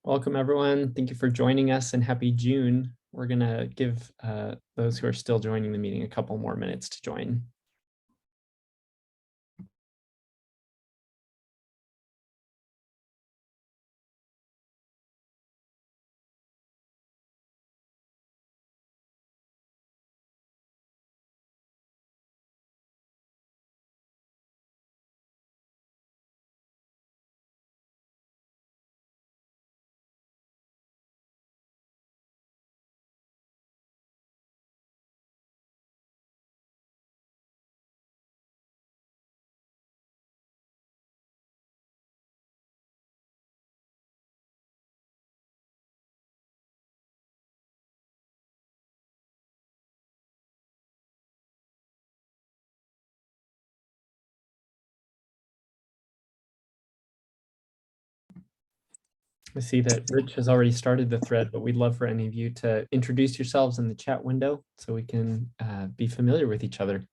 Welcome, everyone. Thank you for joining us and happy June. We're going to give those who are still joining the meeting a couple more minutes to join. I see that Rich has already started the thread, but we'd love for any of you to introduce yourselves in the chat window so we can be familiar with each other.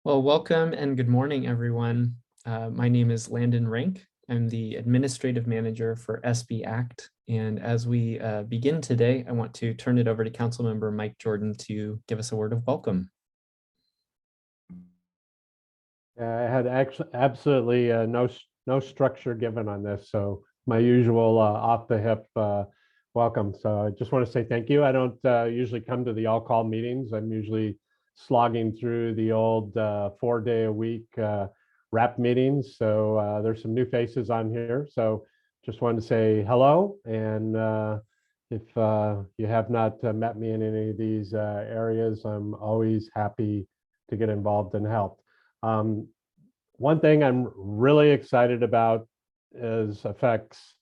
Well, welcome and good morning, everyone. My name is Landon Rank. I'm the Administrative Manager for SB ACT. And as we begin today, I want to turn it over to Councilmember Mike Jordan to give us a word of welcome. I had actually absolutely no structure given on this, so my usual off the hip welcome. So I just want to say thank you. I don't usually come to the all-call meetings. I'm usually slogging through the old 4-day-a-week wrap meetings. So there's some new faces on here. So just wanted to say hello. And if you have not met me in any of these areas, I'm always happy to get involved and help. One thing I'm really excited about is affects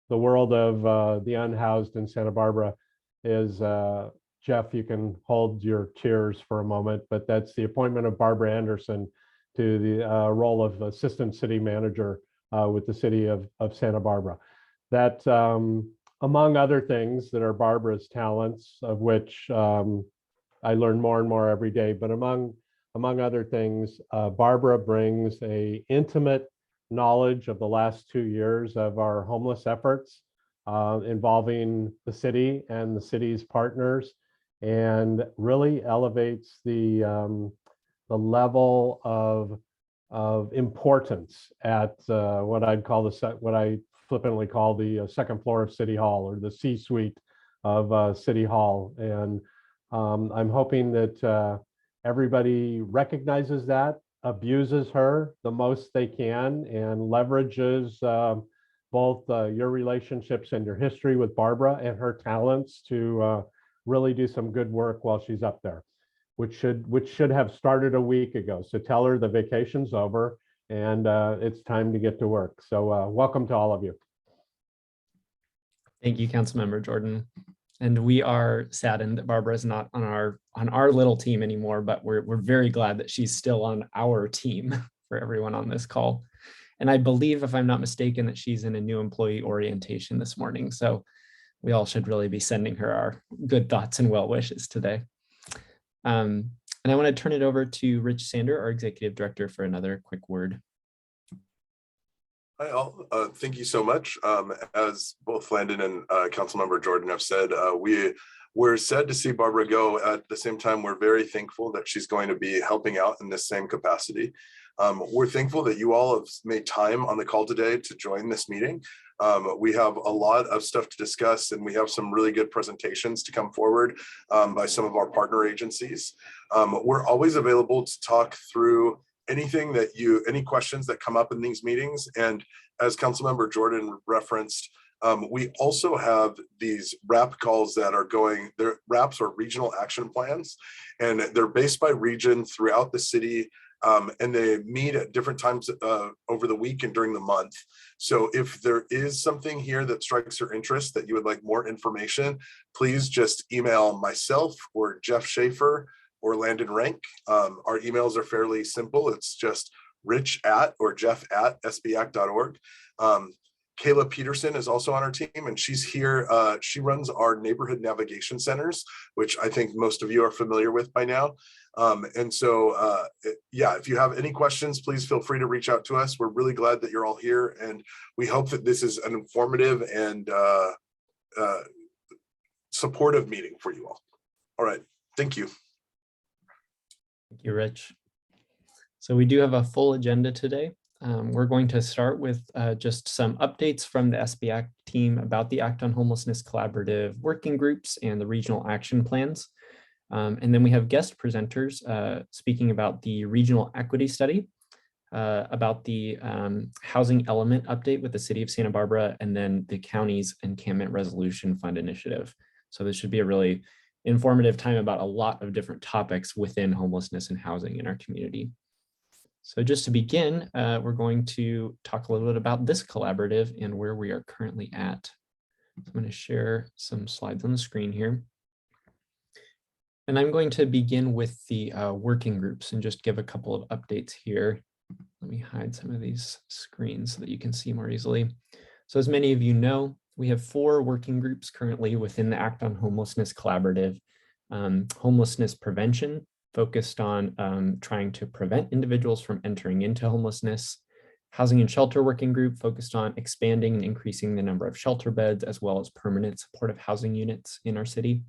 the world of the unhoused in Santa Barbara is Jeff, you can hold your tears for a moment, but that's the appointment of Barbara Anderson to the role of Assistant City Manager with the city of Santa Barbara. That, among other things that are Barbara's talents, of which I learn more and more every day, but among other things, Barbara brings a intimate knowledge of the last 2 years of our homeless efforts. involving the city and the city's partners, and really elevates the level of importance at what I'd call what I flippantly call the second floor of City Hall, or the C-suite of City Hall. And I'm hoping that everybody recognizes that, abuses her the most they can, and leverages both your relationships and your history with Barbara and her talents to really do some good work while she's up there, which should have started a week ago. So tell her the vacation's over and it's time to get to work. So welcome to all of you. Thank you, Councilmember Jordan. And we are saddened that Barbara is not on our little team anymore, but we're very glad that she's still on our team for everyone on this call. And I believe, if I'm not mistaken, that she's in a new employee orientation this morning. So we all should really be sending her our good thoughts and well wishes today. And I want to turn it over to Rich Sander, our Executive Director, for another quick word. Hi all, thank you so much. As both Landon and Councilmember Jordan have said, we're sad to see Barbara go. At the same time, we're very thankful that she's going to be helping out in the same capacity. We're thankful that you all have made time on the call today to join this meeting. We have a lot of stuff to discuss, and we have some really good presentations to come forward by some of our partner agencies. We're always available to talk through any questions that come up in these meetings. And as Councilmember Jordan referenced, we also have these RAP calls that are going, they're RAPs, or regional action plans, and they're based by region throughout the city. And they meet at different times over the week and during the month. So if there is something here that strikes your interest, that you would like more information, please just email myself or Jeff Schaefer or Landon Rank. Our emails are fairly simple. It's just rich@or jeff@sbact.org. Kayla Peterson is also on our team, and she's here. She runs our neighborhood navigation centers, which I think most of you are familiar with by now. And so, yeah, if you have any questions, please feel free to reach out to us. We're really glad that you're all here, and we hope that this is an informative and supportive meeting for you all. All right, thank you. Thank you, Rich. So we do have a full agenda today. We're going to start with just some updates from the SB Act team about the Act on Homelessness Collaborative working groups and the regional action plans. And then we have guest presenters speaking about the regional equity study, about the housing element update with the city of Santa Barbara, and then the county's Encampment Resolution Fund initiative. So this should be a really informative time about a lot of different topics within homelessness and housing in our community. So just to begin, we're going to talk a little bit about this collaborative and where we are currently at. I'm going to share some slides on the screen here. And I'm going to begin with the working groups and just give a couple of updates here. Let me hide some of these screens so that you can see more easily. So as many of you know, we have 4 working groups currently within the Act on Homelessness Collaborative. Homelessness prevention, focused on trying to prevent individuals from entering into homelessness. Housing and shelter working group, focused on expanding and increasing the number of shelter beds as well as permanent supportive housing units in our city.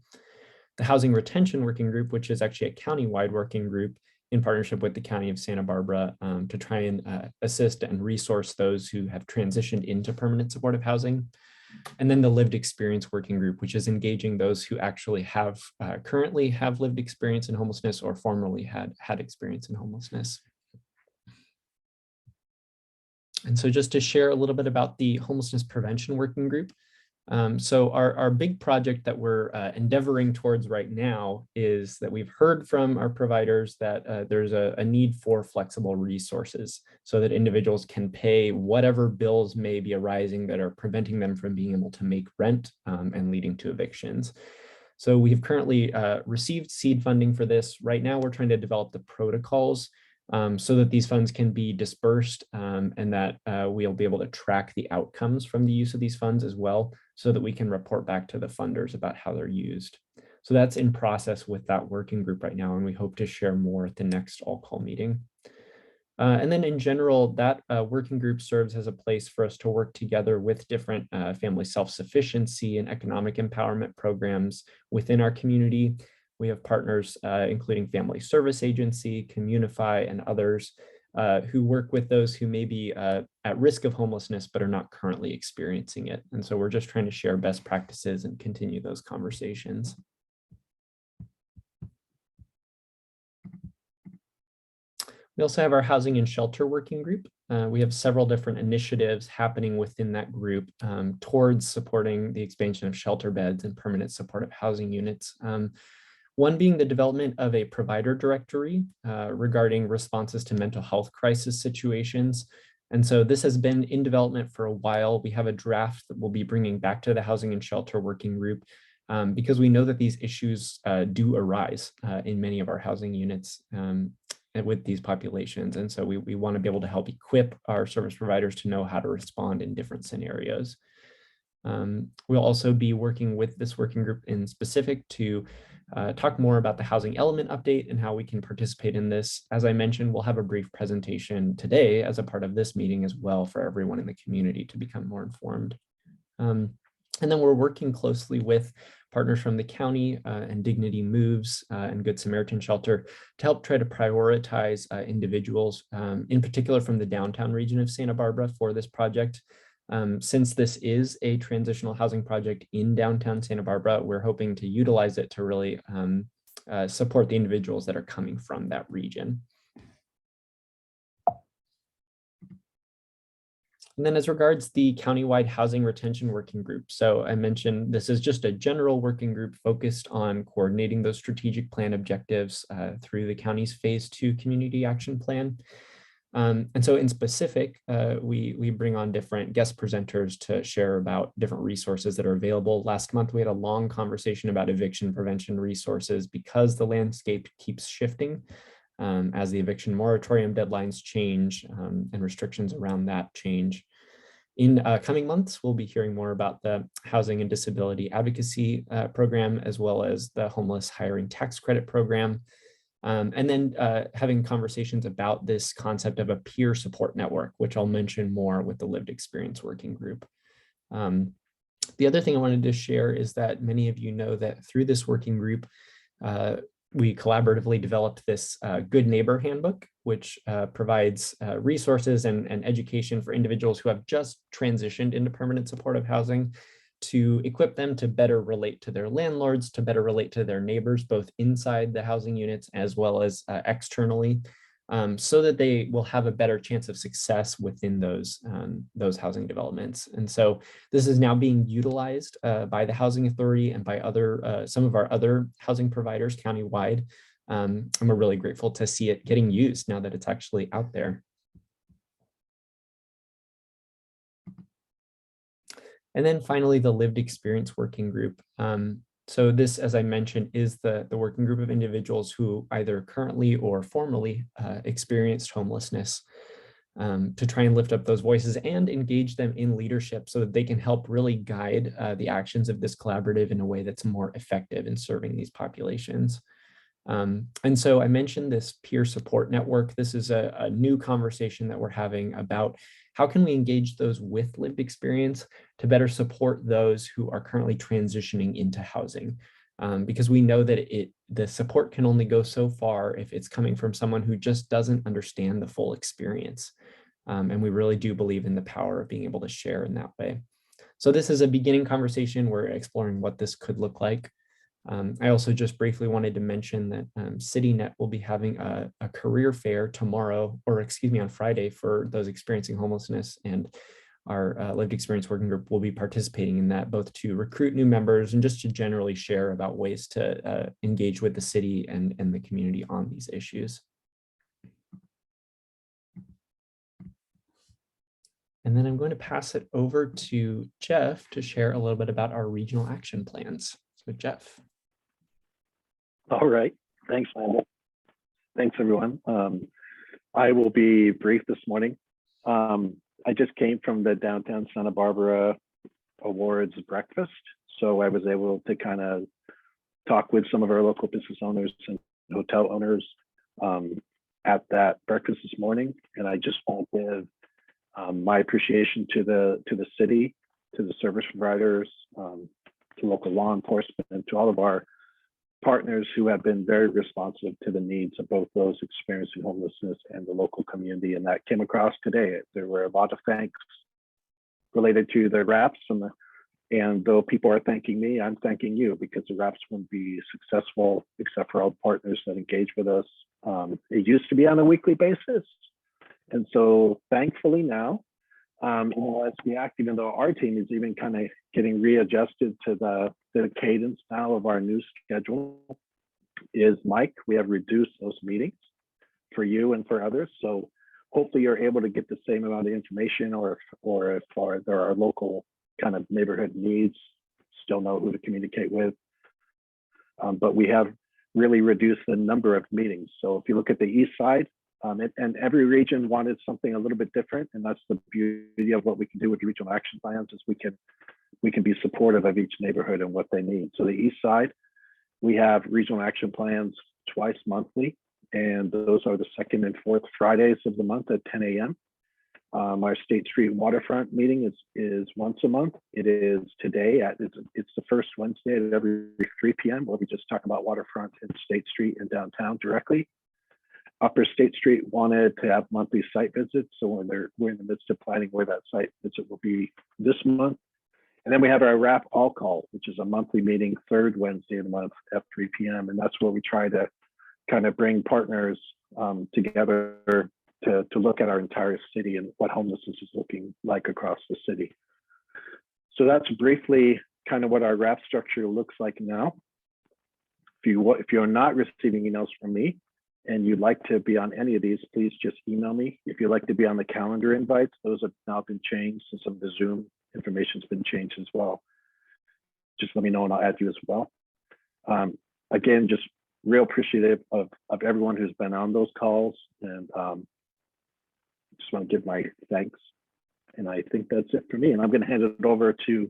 The housing retention working group, which is actually a county-wide working group in partnership with the County of Santa Barbara to try and assist and resource those who have transitioned into permanent supportive housing. And then the lived experience working group, which is engaging those who actually have currently have lived experience in homelessness or formerly had experience in homelessness. And so just to share a little bit about the homelessness prevention working group. So our big project that we're endeavoring towards right now is that we've heard from our providers that there's a need for flexible resources so that individuals can pay whatever bills may be arising that are preventing them from being able to make rent and leading to evictions. So we've currently received seed funding for this. Right now, we're trying to develop the protocols so that these funds can be dispersed and that we'll be able to track the outcomes from the use of these funds as well, so that we can report back to the funders about how they're used. So that's in process with that working group right now, and we hope to share more at the next all-call meeting. And then in general, that working group serves as a place for us to work together with different family self-sufficiency and economic empowerment programs within our community. We have partners, including Family Service Agency, Communify, and others who work with those who may be at risk of homelessness, but are not currently experiencing it. And so we're just trying to share best practices and continue those conversations. We also have our housing and shelter working group. We have several different initiatives happening within that group towards supporting the expansion of shelter beds and permanent supportive housing units. One being the development of a provider directory regarding responses to mental health crisis situations. And so this has been in development for a while. We have a draft that we'll be bringing back to the housing and shelter working group because we know that these issues do arise in many of our housing units with these populations. And so we want to be able to help equip our service providers to know how to respond in different scenarios. We'll also be working with this working group in specific to talk more about the housing element update and how we can participate in this. As I mentioned, we'll have a brief presentation today as a part of this meeting as well for everyone in the community to become more informed. And then we're working closely with partners from the county and Dignity Moves and Good Samaritan Shelter to help try to prioritize individuals, in particular from the downtown region of Santa Barbara for this project. Since this is a transitional housing project in downtown Santa Barbara, we're hoping to utilize it to really support the individuals that are coming from that region. And then as regards the countywide housing retention working group. So I mentioned this is just a general working group focused on coordinating those strategic plan objectives through the county's phase 2 community action plan. And so in specific, we bring on different guest presenters to share about different resources that are available. Last month, we had a long conversation about eviction prevention resources because the landscape keeps shifting as the eviction moratorium deadlines change and restrictions around that change. In coming months, we'll be hearing more about the Housing and Disability Advocacy Program, as well as the Homeless Hiring Tax Credit Program. And then having conversations about this concept of a peer support network, which I'll mention more with the Lived Experience Working Group. The other thing I wanted to share is that many of you know that through this working group, we collaboratively developed this Good Neighbor Handbook, which provides resources and education for individuals who have just transitioned into permanent supportive housing to equip them to better relate to their landlords, to better relate to their neighbors, both inside the housing units as well as externally, so that they will have a better chance of success within those housing developments. And so this is now being utilized by the Housing Authority and by some of our other housing providers countywide. And we're really grateful to see it getting used now that it's actually out there. And then finally, the Lived Experience Working Group. So this, as I mentioned, is the working group of individuals who either currently or formerly experienced homelessness to try and lift up those voices and engage them in leadership so that they can help really guide the actions of this collaborative in a way that's more effective in serving these populations. And so I mentioned this peer support network. This is a new conversation that we're having about how can we engage those with lived experience to better support those who are currently transitioning into housing. Because we know that the support can only go so far if it's coming from someone who just doesn't understand the full experience. And we really do believe in the power of being able to share in that way. So this is a beginning conversation. We're exploring what this could look like. I also just briefly wanted to mention that CityNet will be having a career fair tomorrow, or excuse me, on Friday for those experiencing homelessness, and our Lived Experience Working Group will be participating in that, both to recruit new members and just to generally share about ways to engage with the city and the community on these issues. And then I'm going to pass it over to Jeff to share a little bit about our regional action plans. So Jeff. All right. Thanks, Landon. Thanks, everyone. I will be brief this morning. I just came from the Downtown Santa Barbara Awards breakfast, so I was able to kind of talk with some of our local business owners and hotel owners at that breakfast this morning, and I just want to give my appreciation to the city, to the service providers, to local law enforcement, and to all of our partners who have been very responsive to the needs of both those experiencing homelessness and the local community. And that came across today. There were a lot of thanks related to the RAPs, and though people are thanking me, I'm thanking you, because the RAPs wouldn't be successful except for all the partners that engage with us. It used to be on a weekly basis. And so thankfully now, as we act, even though our team is even kind of getting readjusted to the cadence now of our new schedule, is Mike, we have reduced those meetings for you and for others. So hopefully you're able to get the same amount of information, or if there are local kind of neighborhood needs, still know who to communicate with. But we have really reduced the number of meetings. So if you look at the east side, and every region wanted something a little bit different, and that's the beauty of what we can do with regional action plans, is we can be supportive of each neighborhood and what they need. So the east side, we have regional action plans twice monthly, and those are the second and fourth Fridays of the month at 10 a.m. Our State Street Waterfront meeting is once a month. It is today it's the first Wednesday at every 3 p.m. where we just talk about Waterfront and State Street and downtown directly. Upper State Street wanted to have monthly site visits, so we're in the midst of planning where that site visit will be this month. And then we have our RAP All Call, which is a monthly meeting, third Wednesday of the month at 3 p.m. And that's where we try to kind of bring partners together to look at our entire city and what homelessness is looking like across the city. So that's briefly kind of what our RAP structure looks like now. If you're not receiving emails from me and you'd like to be on any of these, please just email me. If you'd like to be on the calendar invites, those have now been changed, and some of the Zoom information's been changed as well. Just let me know and I'll add you as well. Again, just real appreciative of everyone who's been on those calls, and just want to give my thanks. And I think that's it for me. And I'm going to hand it over to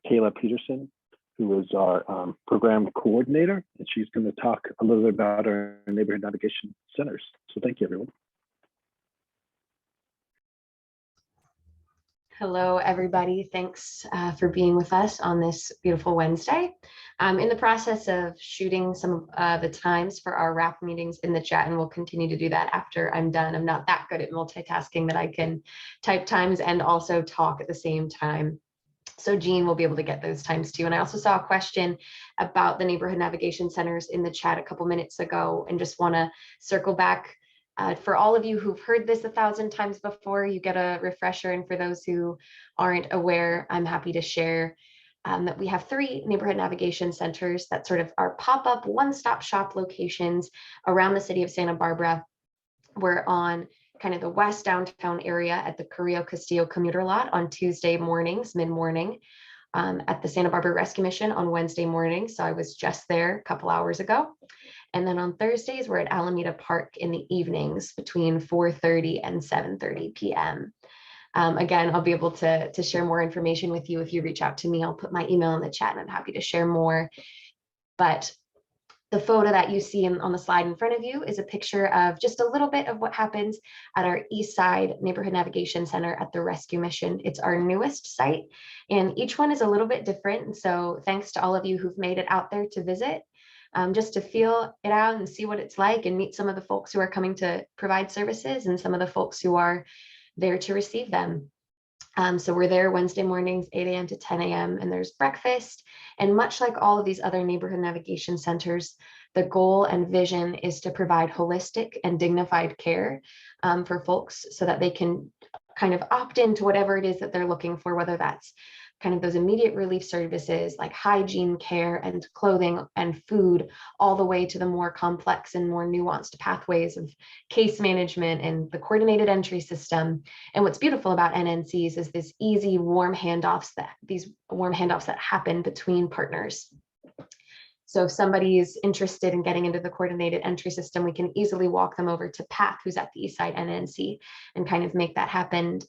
Kayla Peterson, who is our program coordinator, and she's going to talk a little bit about our neighborhood navigation centers. So thank you, everyone. Hello, everybody. Thanks for being with us on this beautiful Wednesday. I'm in the process of shooting some of the times for our RAP meetings in the chat, and we'll continue to do that after I'm done. I'm not that good at multitasking that I can type times and also talk at the same time. So Jean will be able to get those times too. And I also saw a question about the neighborhood navigation centers in the chat a couple minutes ago, and just want to circle back. For all of you who've heard this 1,000 times before, you get a refresher. And for those who aren't aware, I'm happy to share that we have 3 neighborhood navigation centers that sort of are pop-up one-stop shop locations around the city of Santa Barbara. We're on kind of the west downtown area at the Carrillo Castillo commuter lot on Tuesday mornings, mid-morning, at the Santa Barbara Rescue Mission on Wednesday morning. So I was just there a couple hours ago. And then on Thursdays, we're at Alameda Park in the evenings between 4:30 and 7:30 p.m. Again, I'll be able to share more information with you if you reach out to me. I'll put my email in the chat and I'm happy to share more. But the photo that you see on the slide in front of you is a picture of just a little bit of what happens at our East Side Neighborhood Navigation Center at the Rescue Mission. It's our newest site, and each one is a little bit different. And so thanks to all of you who've made it out there to visit, just to feel it out and see what it's like and meet some of the folks who are coming to provide services and some of the folks who are there to receive them. So we're there Wednesday mornings, 8 a.m. to 10 a.m. and there's breakfast. And much like all of these other neighborhood navigation centers, the goal and vision is to provide holistic and dignified care for folks so that they can kind of opt into whatever it is that they're looking for, whether that's kind of those immediate relief services like hygiene care and clothing and food, all the way to the more complex and more nuanced pathways of case management and the coordinated entry system. And what's beautiful about NNCs is this easy, warm handoffs that happen between partners. So if somebody is interested in getting into the coordinated entry system, we can easily walk them over to Pat, who's at the Eastside NNC, and kind of make that happen.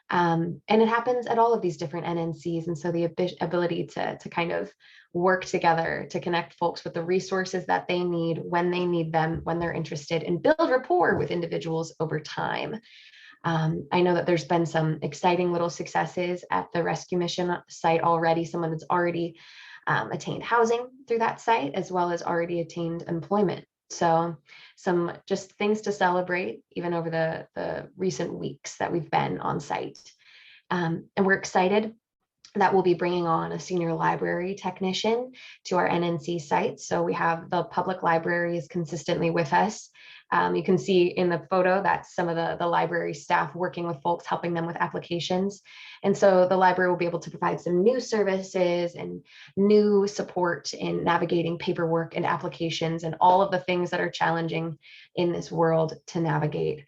And it happens at all of these different NNCs. And so the ability to kind of work together to connect folks with the resources that they need when them, when they're interested, and build rapport with individuals over time. I know that there's been some exciting little successes at the rescue mission site already. Someone that's already attained housing through that site, as well as already attained employment. So some just things to celebrate, even over the recent weeks that we've been on site. And we're excited that we'll be bringing on a senior library technician to our NNC site. So we have the public libraries consistently with us. You can see in the photo that's some of the library staff working with folks, helping them with applications. And so the library will be able to provide some new services and new support in navigating paperwork and applications and all of the things that are challenging in this world to navigate.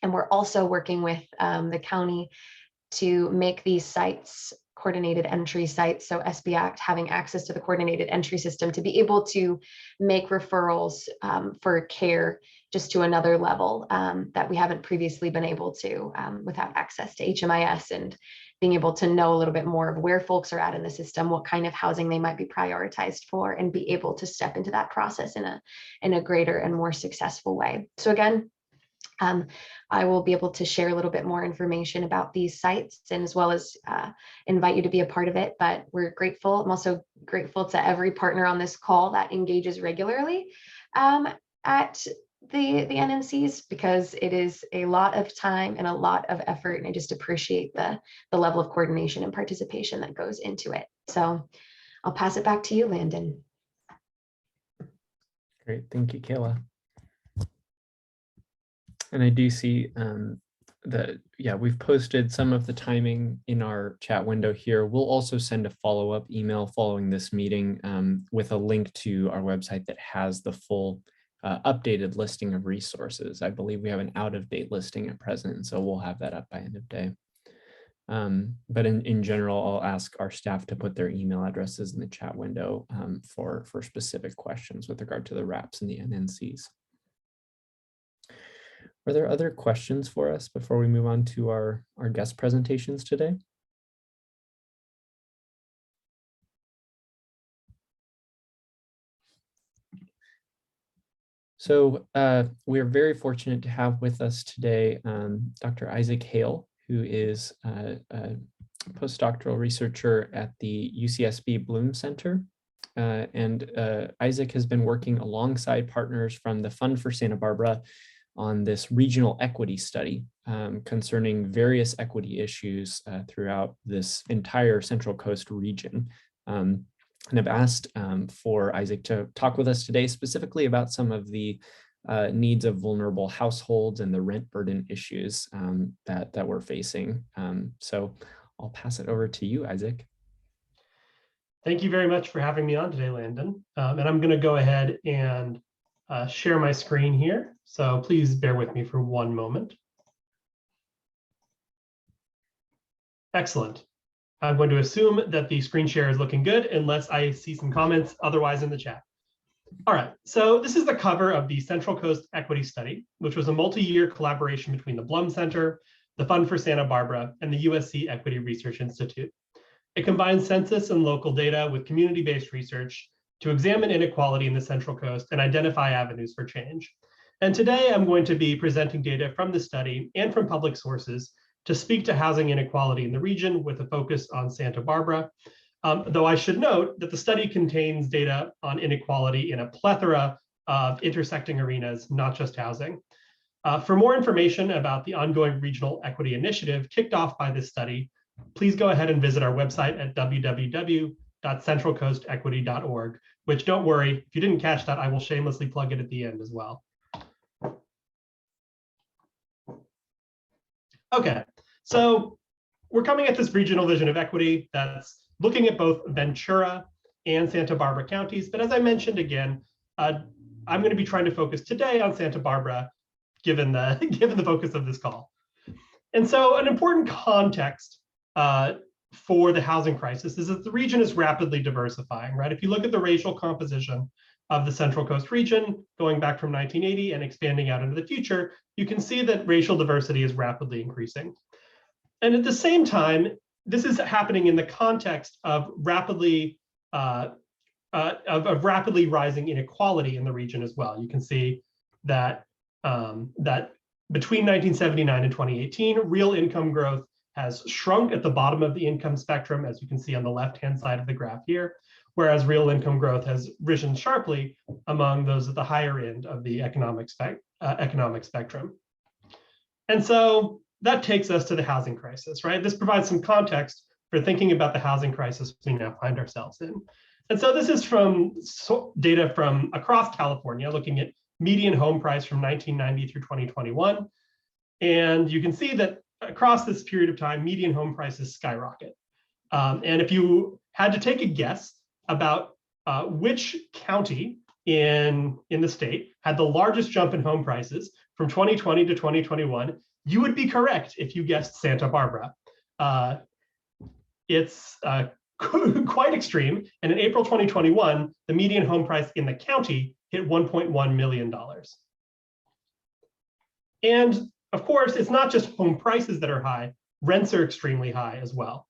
And we're also working with the county to make these sites coordinated entry sites. So SB Act having access to the coordinated entry system to be able to make referrals for care just to another level that we haven't previously been able to without access to HMIS, and being able to know a little bit more of where folks are at in the system, what kind of housing they might be prioritized for, and be able to step into that process in a greater and more successful way. So again, I will be able to share a little bit more information about these sites, and as well as invite you to be a part of it. But we're grateful. I'm also grateful to every partner on this call that engages regularly at the NNCs, because it is a lot of time and a lot of effort. And I just appreciate the level of coordination and participation that goes into it. So I'll pass it back to you, Landon. Great, thank you, Kayla. And I do see that, yeah, we've posted some of the timing in our chat window here. We'll also send a follow-up email following this meeting with a link to our website that has the full updated listing of resources. I believe we have an out-of-date listing at present, so we'll have that up by end of day. But in general, I'll ask our staff to put their email addresses in the chat window for specific questions with regard to the RAPs and the NNCs. Are there other questions for us before we move on to our guest presentations today? So we're very fortunate to have with us today Dr. Isaac Hale, who is a postdoctoral researcher at the UCSB Bloom Center. And Isaac has been working alongside partners from the Fund for Santa Barbara on this regional equity study concerning various equity issues throughout this entire Central Coast region. And I've asked for Isaac to talk with us today specifically about some of the needs of vulnerable households and the rent burden issues that we're facing. So I'll pass it over to you, Isaac. Thank you very much for having me on today, Landon. And I'm going to go ahead and share my screen here. So please bear with me for one moment. Excellent. I'm going to assume that the screen share is looking good unless I see some comments otherwise in the chat. All right, so this is the cover of the Central Coast Equity Study, which was a multi-year collaboration between the Blum Center, the Fund for Santa Barbara, and the USC Equity Research Institute. It combines census and local data with community-based research to examine inequality in the Central Coast and identify avenues for change. And today I'm going to be presenting data from the study and from public sources to speak to housing inequality in the region with a focus on Santa Barbara. Though I should note that the study contains data on inequality in a plethora of intersecting arenas, not just housing. For more information about the ongoing regional equity initiative kicked off by this study, please go ahead and visit our website at www.centralcoastequity.org, which, don't worry, if you didn't catch that, I will shamelessly plug it at the end as well. Okay, so we're coming at this regional vision of equity that's looking at both Ventura and Santa Barbara counties. But as I mentioned again, I'm going to be trying to focus today on Santa Barbara, given the focus of this call. And so an important context for the housing crisis is that the region is rapidly diversifying, right? If you look at the racial composition of the Central Coast region, going back from 1980 and expanding out into the future, you can see that racial diversity is rapidly increasing. And at the same time, this is happening in the context of rapidly rising inequality in the region as well. You can see that that between 1979 and 2018, real income growth has shrunk at the bottom of the income spectrum, as you can see on the left-hand side of the graph here, whereas real income growth has risen sharply among those at the higher end of the economic spectrum. And so that takes us to the housing crisis, right? This provides some context for thinking about the housing crisis we now find ourselves in. And so this is from data from across California, looking at median home price from 1990 through 2021. And you can see that across this period of time, median home prices skyrocket. And if you had to take a guess about which county in the state had the largest jump in home prices from 2020 to 2021, you would be correct if you guessed Santa Barbara. It's quite extreme. And in April 2021, the median home price in the county hit $1.1 million. And of course, it's not just home prices that are high, rents are extremely high as well.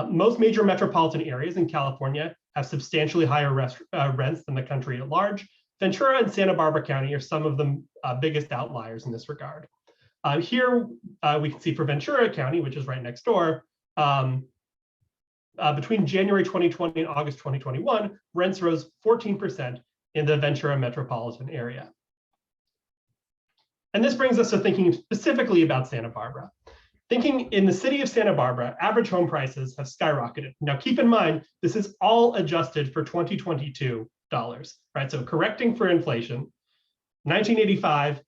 Most major metropolitan areas in California have substantially higher rents than the country at large. Ventura and Santa Barbara County are some of the biggest outliers in this regard. Here we can see for Ventura County, which is right next door, between January 2020 and August 2021, rents rose 14% in the Ventura metropolitan area. And this brings us to thinking specifically about Santa Barbara. Thinking in the city of Santa Barbara, average home prices have skyrocketed. Now keep in mind, this is all adjusted for 2022 dollars, right? So correcting for inflation, 1985,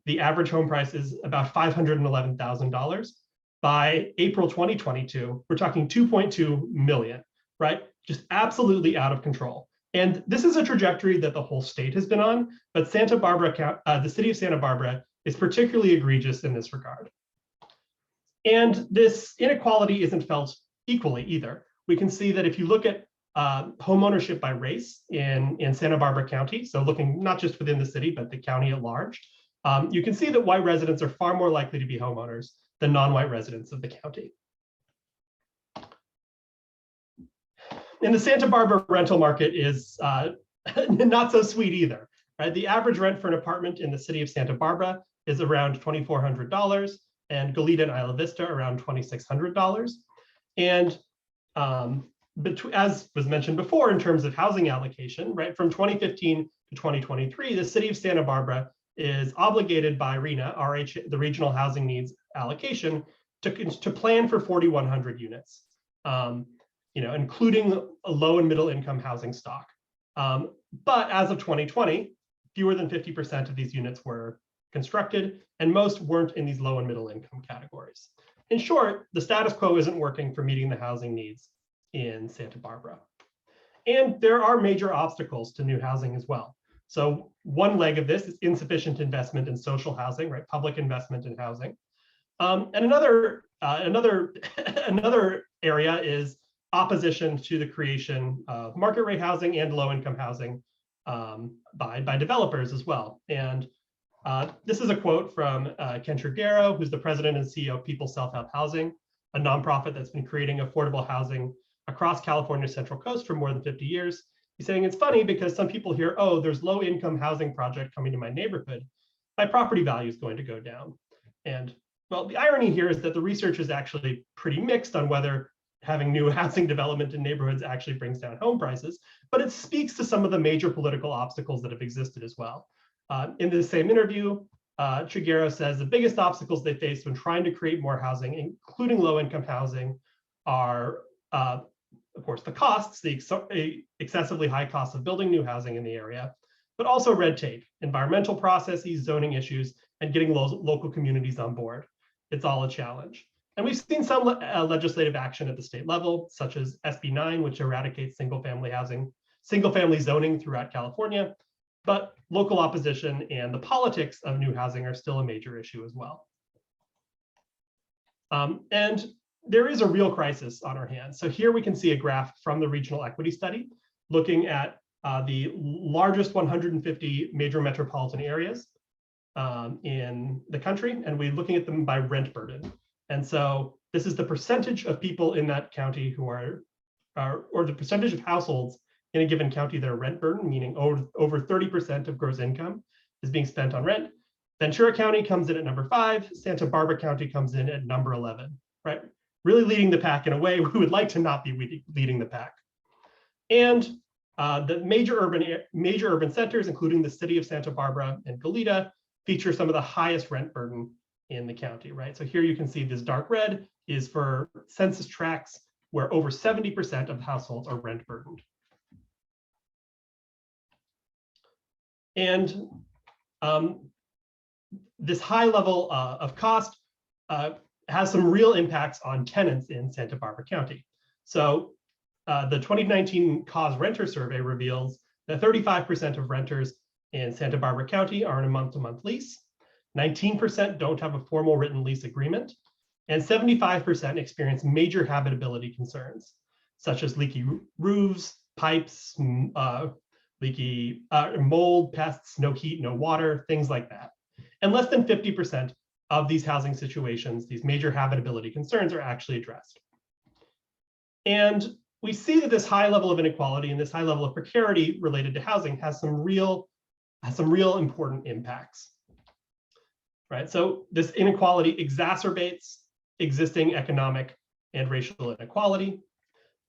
the average home price is about $511,000. By April 2022, we're talking 2.2 million, right? Just absolutely out of control. And this is a trajectory that the whole state has been on, but Santa Barbara, the city of Santa Barbara is particularly egregious in this regard. And this inequality isn't felt equally either. We can see that if you look at home ownership by race in Santa Barbara County, so looking not just within the city, but the county at large, you can see that white residents are far more likely to be homeowners than non-white residents of the county. And the Santa Barbara rental market is not so sweet either, right? The average rent for an apartment in the city of Santa Barbara is around $2,400, and Goleta and Isla Vista around $2,600. And as was mentioned before, in terms of housing allocation, right, from 2015 to 2023, the city of Santa Barbara is obligated by RHNA, the Regional Housing Needs Allocation, to plan for 4,100 units, including a low and middle income housing stock. But as of 2020, fewer than 50% of these units were constructed, and most weren't in these low and middle income categories. In short, the status quo isn't working for meeting the housing needs in Santa Barbara. And there are major obstacles to new housing as well. So one leg of this is insufficient investment in social housing, right? Public investment in housing. And another area is opposition to the creation of market rate housing and low income housing by developers as well. And this is a quote from Ken Triguero, who's the president and CEO of People Self-Help Housing, a nonprofit that's been creating affordable housing across California's Central Coast for more than 50 years. He's saying it's funny because some people hear, oh, there's low income housing project coming to my neighborhood. My property value is going to go down. And well, the irony here is that the research is actually pretty mixed on whether having new housing development in neighborhoods actually brings down home prices, but it speaks to some of the major political obstacles that have existed as well. In the same interview, Triguero says the biggest obstacles they face when trying to create more housing, including low-income housing, are, of course, the costs, the excessively high costs of building new housing in the area, but also red tape, environmental processes, zoning issues, and getting local communities on board. It's all a challenge. And we've seen some legislative action at the state level, such as SB 9, which eradicates single-family zoning throughout California, but local opposition and the politics of new housing are still a major issue as well. And there is a real crisis on our hands. So here we can see a graph from the regional equity study looking at the largest 150 major metropolitan areas in the country, and we're looking at them by rent burden. And so this is the percentage of people in that county who are or the percentage of households in a given county that are rent burden, meaning over 30% of gross income is being spent on rent. Ventura County comes in at number 5, Santa Barbara County comes in at number 11, right? Really leading the pack in a way we would like to not be leading the pack. And the major urban centers, including the city of Santa Barbara and Goleta, feature some of the highest rent burden in the county, right? So here you can see this dark red is for census tracts where over 70% of households are rent burdened. And this high level of cost has some real impacts on tenants in Santa Barbara County. So the 2019 Cause Renter Survey reveals that 35% of renters in Santa Barbara County are in a month-to-month lease, 19% don't have a formal written lease agreement, and 75% experience major habitability concerns, such as leaky roofs, pipes, leaky mold, pests, no heat, no water, things like that. And less than 50% of these housing situations, these major habitability concerns, are actually addressed. And we see that this high level of inequality and this high level of precarity related to housing has some real important impacts, right? So this inequality exacerbates existing economic and racial inequality.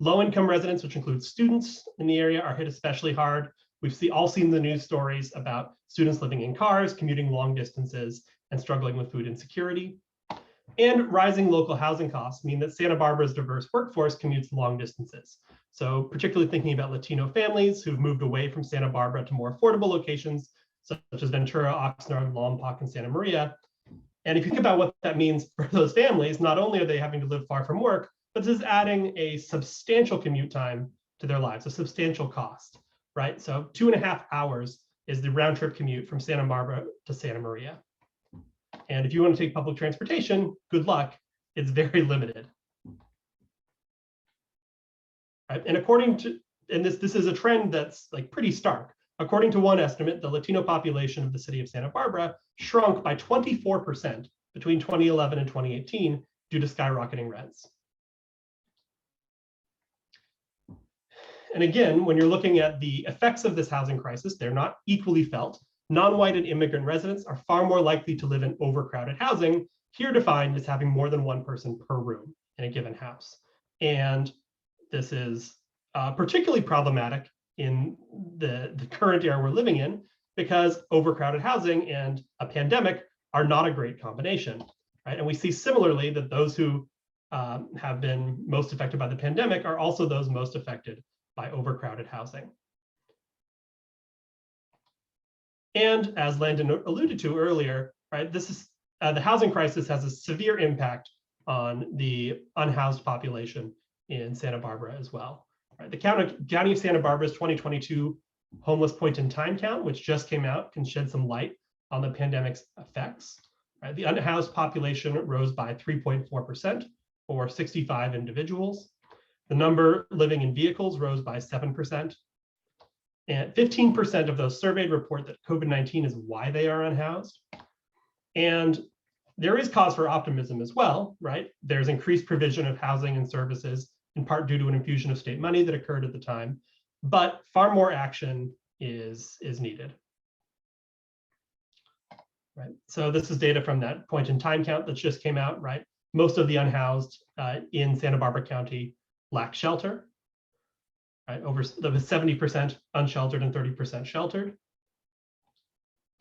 Low-income residents, which includes students in the area, are hit especially hard. We've all seen the news stories about students living in cars, commuting long distances, and struggling with food insecurity. And rising local housing costs mean that Santa Barbara's diverse workforce commutes long distances. So particularly thinking about Latino families who've moved away from Santa Barbara to more affordable locations, such as Ventura, Oxnard, Lompoc, and Santa Maria. And if you think about what that means for those families, not only are they having to live far from work, but this is adding a substantial commute time to their lives, a substantial cost, right? So 2.5 hours is the round trip commute from Santa Barbara to Santa Maria. And if you want to take public transportation, good luck, it's very limited. Right? And this is a trend that's like pretty stark. According to one estimate, the Latino population of the city of Santa Barbara shrunk by 24% between 2011 and 2018 due to skyrocketing rents. And again, when you're looking at the effects of this housing crisis, they're not equally felt. Non-white and immigrant residents are far more likely to live in overcrowded housing, here defined as having more than one person per room in a given house. And this is particularly problematic in the current era we're living in, because overcrowded housing and a pandemic are not a great combination, right? And we see similarly that those who have been most affected by the pandemic are also those most affected by overcrowded housing. And as Landon alluded to earlier, right, this is the housing crisis has a severe impact on the unhoused population in Santa Barbara as well. Right, the County of Santa Barbara's 2022 homeless point in time count, which just came out, can shed some light on the pandemic's effects. Right, the unhoused population rose by 3.4%, or 65 individuals. The number living in vehicles rose by 7%. And 15% of those surveyed report that COVID-19 is why they are unhoused. And there is cause for optimism as well, right? There's increased provision of housing and services, in part due to an infusion of state money that occurred at the time, but far more action is needed. Right. So this is data from that point in time count that just came out, right? Most of the unhoused in Santa Barbara County lack shelter. Right, over 70% unsheltered and 30% sheltered.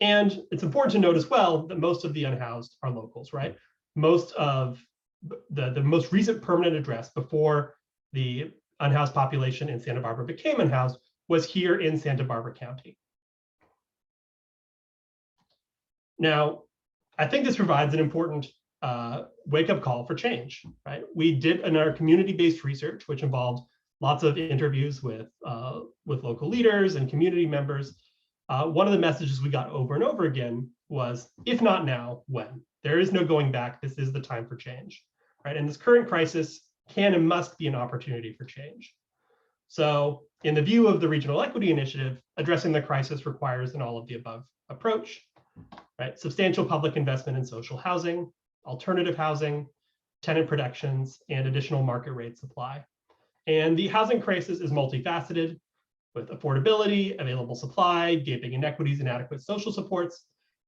And it's important to note as well that most of the unhoused are locals, right? Most of the most recent permanent address before the unhoused population in Santa Barbara became unhoused was here in Santa Barbara County. Now, I think this provides an important wake-up call for change, right? We did in our community-based research, which involved lots of interviews with local leaders and community members. One of the messages we got over and over again was, if not now, when? There is no going back. This is the time for change, right? And this current crisis can and must be an opportunity for change. So in the view of the Regional Equity Initiative, addressing the crisis requires an all of the above approach, right? Substantial public investment in social housing, alternative housing, tenant protections, and additional market rate supply. And the housing crisis is multifaceted, with affordability, available supply, gaping inequities, inadequate social supports,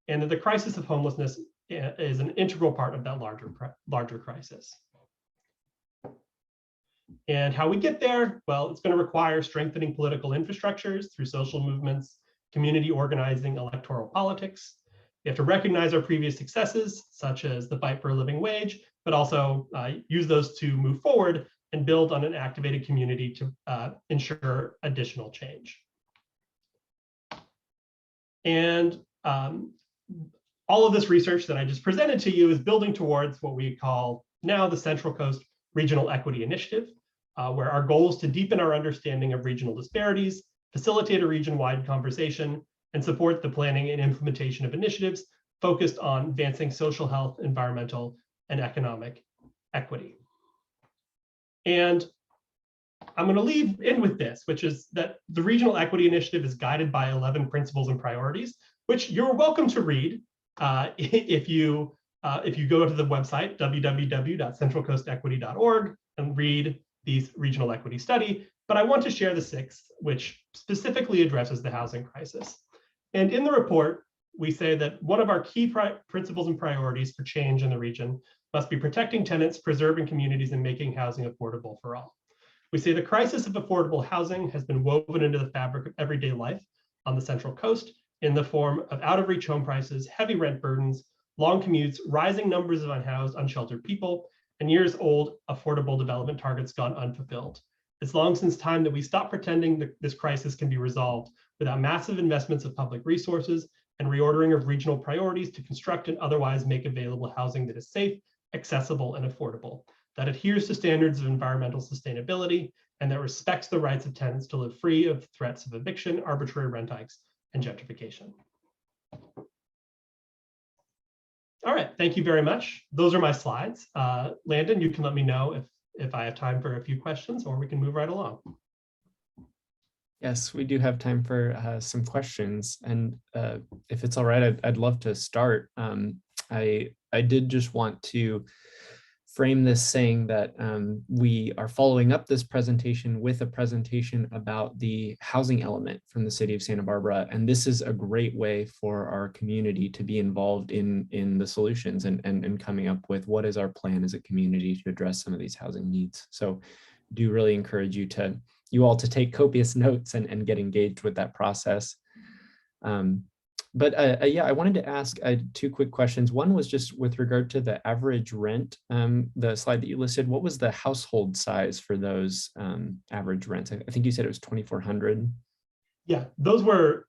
and that the crisis of homelessness is an integral part of that larger crisis. And how we get there? Well, it's going to require strengthening political infrastructures through social movements, community organizing, electoral politics. We have to recognize our previous successes, such as the fight for a living wage, but also use those to move forward and build on an activated community to ensure additional change. And all of this research that I just presented to you is building towards what we call now the Central Coast Regional Equity Initiative, where our goal is to deepen our understanding of regional disparities, facilitate a region-wide conversation, and support the planning and implementation of initiatives focused on advancing social health, environmental, and economic equity. And I'm going to leave in with this, which is that the Regional Equity Initiative is guided by 11 principles and priorities, which you're welcome to read if you go to the website www.centralcoastequity.org and read these regional equity study. But I want to share the sixth, which specifically addresses the housing crisis. And in the report, we say that one of our key principles and priorities for change in the region must be protecting tenants, preserving communities, and making housing affordable for all. We say the crisis of affordable housing has been woven into the fabric of everyday life on the Central Coast in the form of out-of-reach home prices, heavy rent burdens, long commutes, rising numbers of unhoused, unsheltered people, and years-old affordable development targets gone unfulfilled. It's long since time that we stop pretending that this crisis can be resolved without massive investments of public resources and reordering of regional priorities to construct and otherwise make available housing that is safe, accessible, and affordable, that adheres to standards of environmental sustainability, and that respects the rights of tenants to live free of threats of eviction, arbitrary rent hikes, and gentrification. All right, thank you very much. Those are my slides. Landon, you can let me know if I have time for a few questions, or we can move right along. Yes, we do have time for some questions. And if it's all right, I'd love to start. I did just want to frame this saying that we are following up this presentation with a presentation about the housing element from the city of Santa Barbara. And this is a great way for our community to be involved in the solutions and coming up with what is our plan as a community to address some of these housing needs. So do really encourage you all to take copious notes and get engaged with that process. Yeah, I wanted to ask two quick questions. One was just with regard to the average rent, the slide that you listed. What was the household size for those average rents? I think you said it was 2,400. Yeah, those were,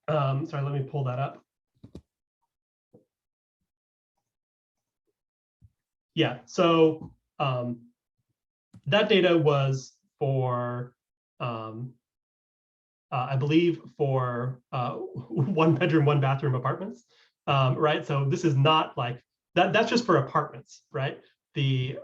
sorry, let me pull that up. Yeah, so that data was for, I believe for 1 bedroom, 1 bathroom apartments, right? So this is not like that. That's just for apartments, right? If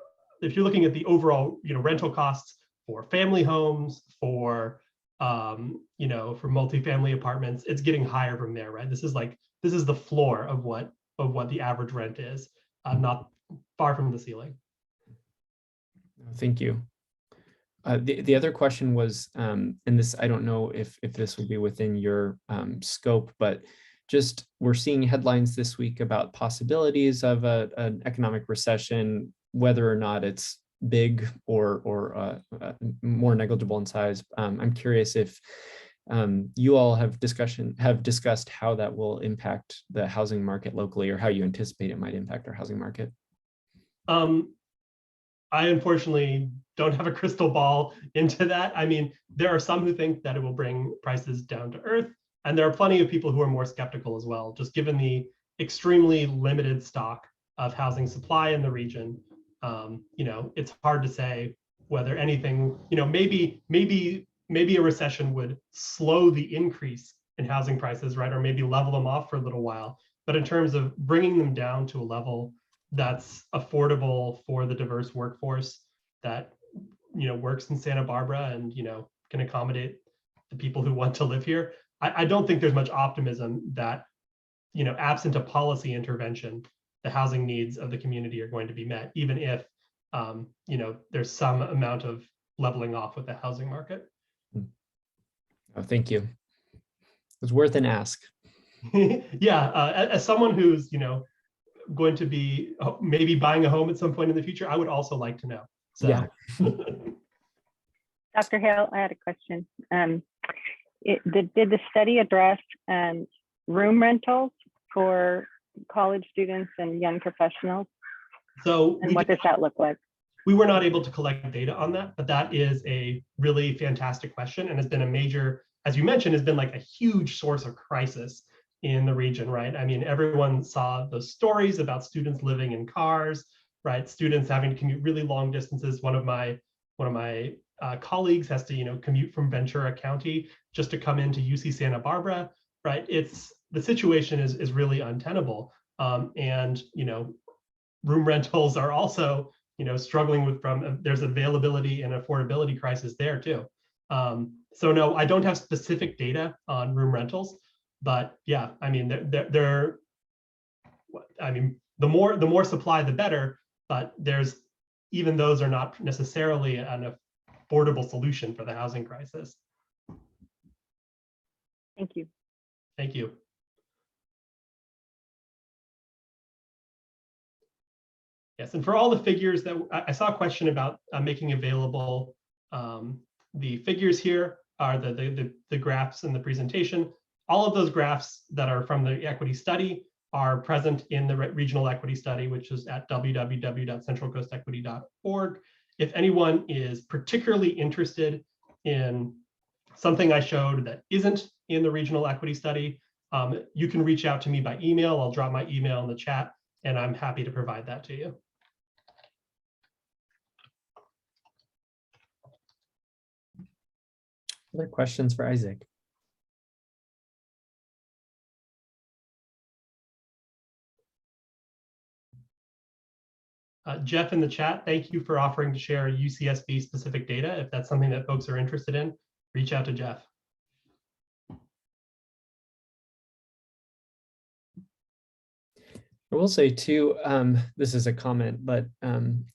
you're looking at the overall, rental costs for family homes, for for multifamily apartments, it's getting higher from there, right? This is the floor of what the average rent is, not far from the ceiling. Thank you. The other question was, and this, I don't know if this would be within your scope, but just we're seeing headlines this week about possibilities of an economic recession, whether or not it's big or more negligible in size. I'm curious if you all have discussed how that will impact the housing market locally, or how you anticipate it might impact our housing market. I unfortunately don't have a crystal ball into that. I mean, there are some who think that it will bring prices down to earth, and there are plenty of people who are more skeptical as well, just given the extremely limited stock of housing supply in the region. It's hard to say whether anything, maybe a recession would slow the increase in housing prices, right? Or maybe level them off for a little while. But in terms of bringing them down to a level that's affordable for the diverse workforce that works in Santa Barbara and can accommodate the people who want to live here. I don't think there's much optimism that absent a policy intervention, the housing needs of the community are going to be met, even if there's some amount of leveling off with the housing market. Oh, thank you. It's worth an ask. Yeah, as someone who's going to be maybe buying a home at some point in the future, I would also like to know. So. Yeah. Dr. Hale, I had a question. Did the study address room rentals for college students and young professionals? So what does that look like? We were not able to collect data on that, but that is a really fantastic question and has been a major, as you mentioned, has been like a huge source of crisis in the region, right? I mean, everyone saw those stories about students living in cars, right? Students having to commute really long distances. One of my colleagues has to commute from Ventura County just to come into UC Santa Barbara, right? The situation is really untenable, and room rentals are also struggling with there's availability and affordability crisis there too. So no, I don't have specific data on room rentals, but yeah, I mean, the more supply, the better, but even those are not necessarily an affordable solution for the housing crisis. Thank you. Thank you. Yes, and for all the figures that I saw a question about making available, the figures here are the graphs in the presentation. All of those graphs that are from the equity study are present in the regional equity study, which is at www.centralcoastequity.org. If anyone is particularly interested in something I showed that isn't in the regional equity study, you can reach out to me by email. I'll drop my email in the chat, and I'm happy to provide that to you. Other questions for Isaac? Jeff in the chat, thank you for offering to share UCSB specific data. If that's something that folks are interested in, reach out to Jeff. I will say too, this is a comment, but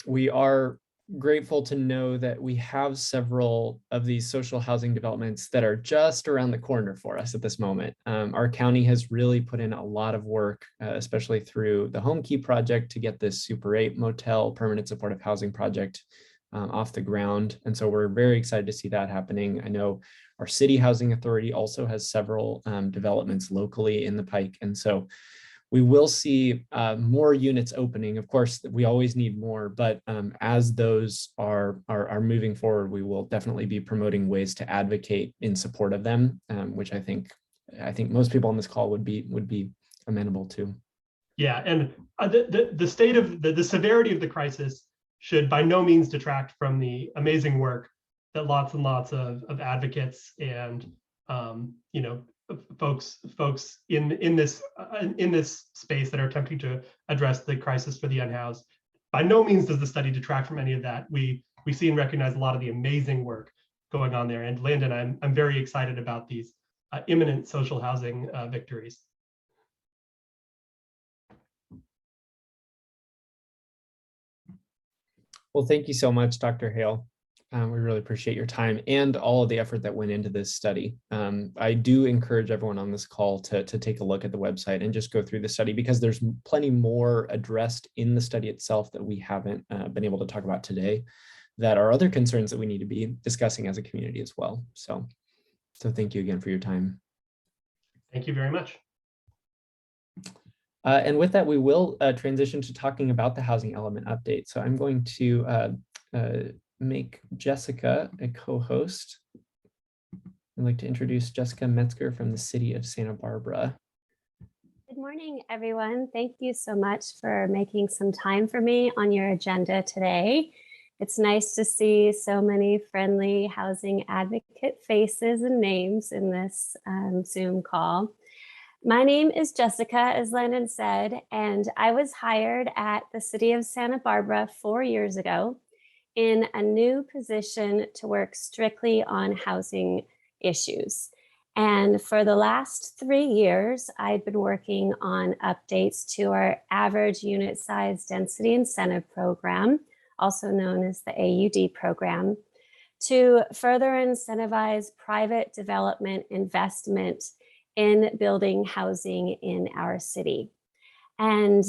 we are grateful to know that we have several of these social housing developments that are just around the corner for us at this moment. Our county has really put in a lot of work, especially through the Home Key project, to get this Super 8 motel permanent supportive housing project off the ground. And so we're very excited to see that happening. I know our city housing authority also has several developments locally in the Pike. And so we will see more units opening. Of course, we always need more, but as those are moving forward, we will definitely be promoting ways to advocate in support of them, which I think most people on this call would be amenable to. Yeah, and the state of the severity of the crisis should by no means detract from the amazing work that lots and lots of advocates and folks in this space that are attempting to address the crisis for the unhoused. By no means does the study detract from any of that. We see and recognize a lot of the amazing work going on there. And Landon, I'm very excited about these imminent social housing victories. Well, thank you so much, Dr. Hale. We really appreciate your time and all of the effort that went into this study. I do encourage everyone on this call to take a look at the website and just go through the study, because there's plenty more addressed in the study itself that we haven't been able to talk about today, that are other concerns that we need to be discussing as a community as well. So thank you again for your time. Thank you very much. And with that, we will transition to talking about the housing element update. So I'm going to make Jessica a co-host. I'd like to introduce Jessica Metzger from the city of Santa Barbara. Good morning, everyone. Thank you so much for making some time for me on your agenda today. It's nice to see so many friendly housing advocate faces and names in this Zoom call. My name is Jessica, as Landon said, and I was hired at the City of Santa Barbara 4 years ago in a new position to work strictly on housing issues. And for the last 3 years, I've been working on updates to our average unit size density incentive program, also known as the AUD program, to further incentivize private development investment in building housing in our city. And